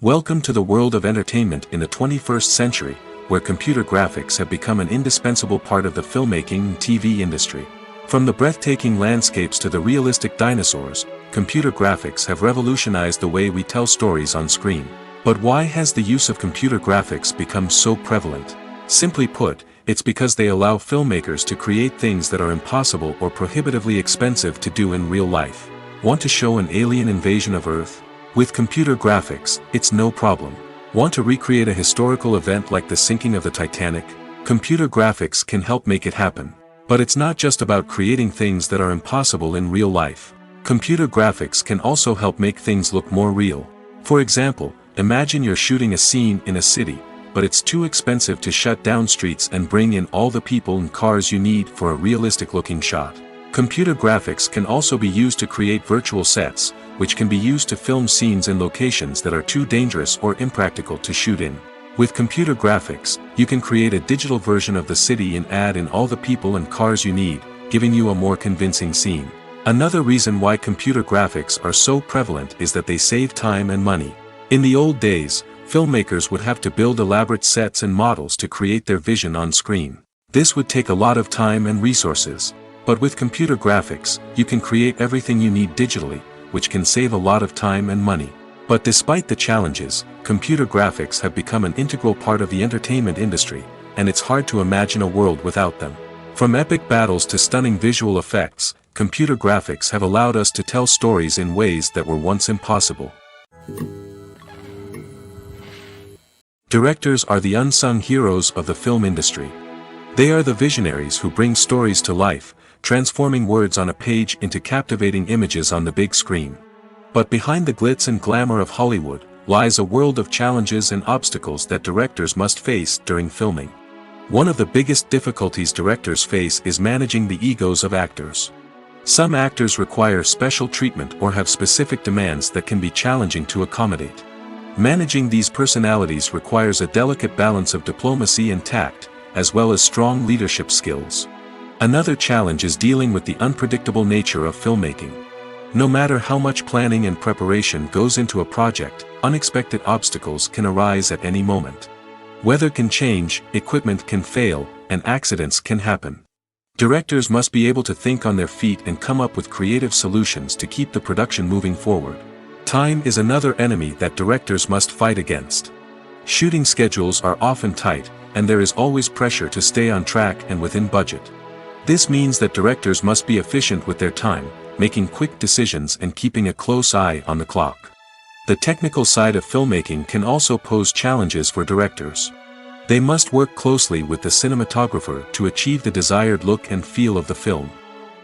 Welcome to the world of entertainment in the 21st century, where computer graphics have become an indispensable part of the filmmaking and TV industry. From the breathtaking landscapes to the realistic dinosaurs, computer graphics have revolutionized the way we tell stories on screen. But why has the use of computer graphics become so prevalent? Simply put, it's because they allow filmmakers to create things that are impossible or prohibitively expensive to do in real life. Want to show an alien invasion of Earth? With computer graphics, it's no problem. Want to recreate a historical event like the sinking of the Titanic? Computer graphics can help make it happen. But it's not just about creating things that are impossible in real life. Computer graphics can also help make things look more real. For example, imagine you're shooting a scene in a city, but it's too expensive to shut down streets and bring in all the people and cars you need for a realistic-looking shot. Computer graphics can also be used to create virtual sets, which can be used to film scenes in locations that are too dangerous or impractical to shoot in. With computer graphics, you can create a digital version of the city and add in all the people and cars you need, giving you a more convincing scene. Another reason why computer graphics are so prevalent is that they save time and money. In the old days, filmmakers would have to build elaborate sets and models to create their vision on screen. This would take a lot of time and resources. But with computer graphics, you can create everything you need digitally, which can save a lot of time and money. But despite the challenges, computer graphics have become an integral part of the entertainment industry, and it's hard to imagine a world without them. From epic battles to stunning visual effects, computer graphics have allowed us to tell stories in ways that were once impossible. Directors are the unsung heroes of the film industry. They are the visionaries who bring stories to life, transforming words on a page into captivating images on the big screen. But behind the glitz and glamour of Hollywood, lies a world of challenges and obstacles that directors must face during filming. One of the biggest difficulties directors face is managing the egos of actors. Some actors require special treatment or have specific demands that can be challenging to accommodate. Managing these personalities requires a delicate balance of diplomacy and tact, as well as strong leadership skills. Another challenge is dealing with the unpredictable nature of filmmaking. No matter how much planning and preparation goes into a project, unexpected obstacles can arise at any moment. Weather can change, equipment can fail, and accidents can happen. Directors must be able to think on their feet and come up with creative solutions to keep the production moving forward. Time is another enemy that directors must fight against. Shooting schedules are often tight, and there is always pressure to stay on track and within budget. This means that directors must be efficient with their time, making quick decisions and keeping a close eye on the clock. The technical side of filmmaking can also pose challenges for directors. They must work closely with the cinematographer to achieve the desired look and feel of the film.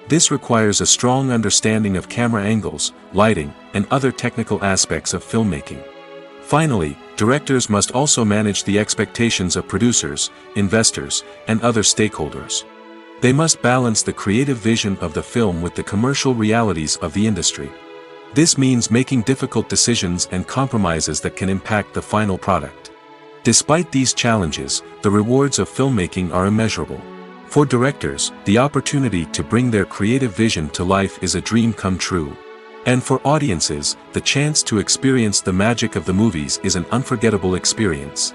This requires a strong understanding of camera angles, lighting, and other technical aspects of filmmaking. Finally, directors must also manage the expectations of producers, investors, and other stakeholders. They must balance the creative vision of the film with the commercial realities of the industry. This means making difficult decisions and compromises that can impact the final product. Despite these challenges, the rewards of filmmaking are immeasurable. For directors, the opportunity to bring their creative vision to life is a dream come true. And for audiences, the chance to experience the magic of the movies is an unforgettable experience.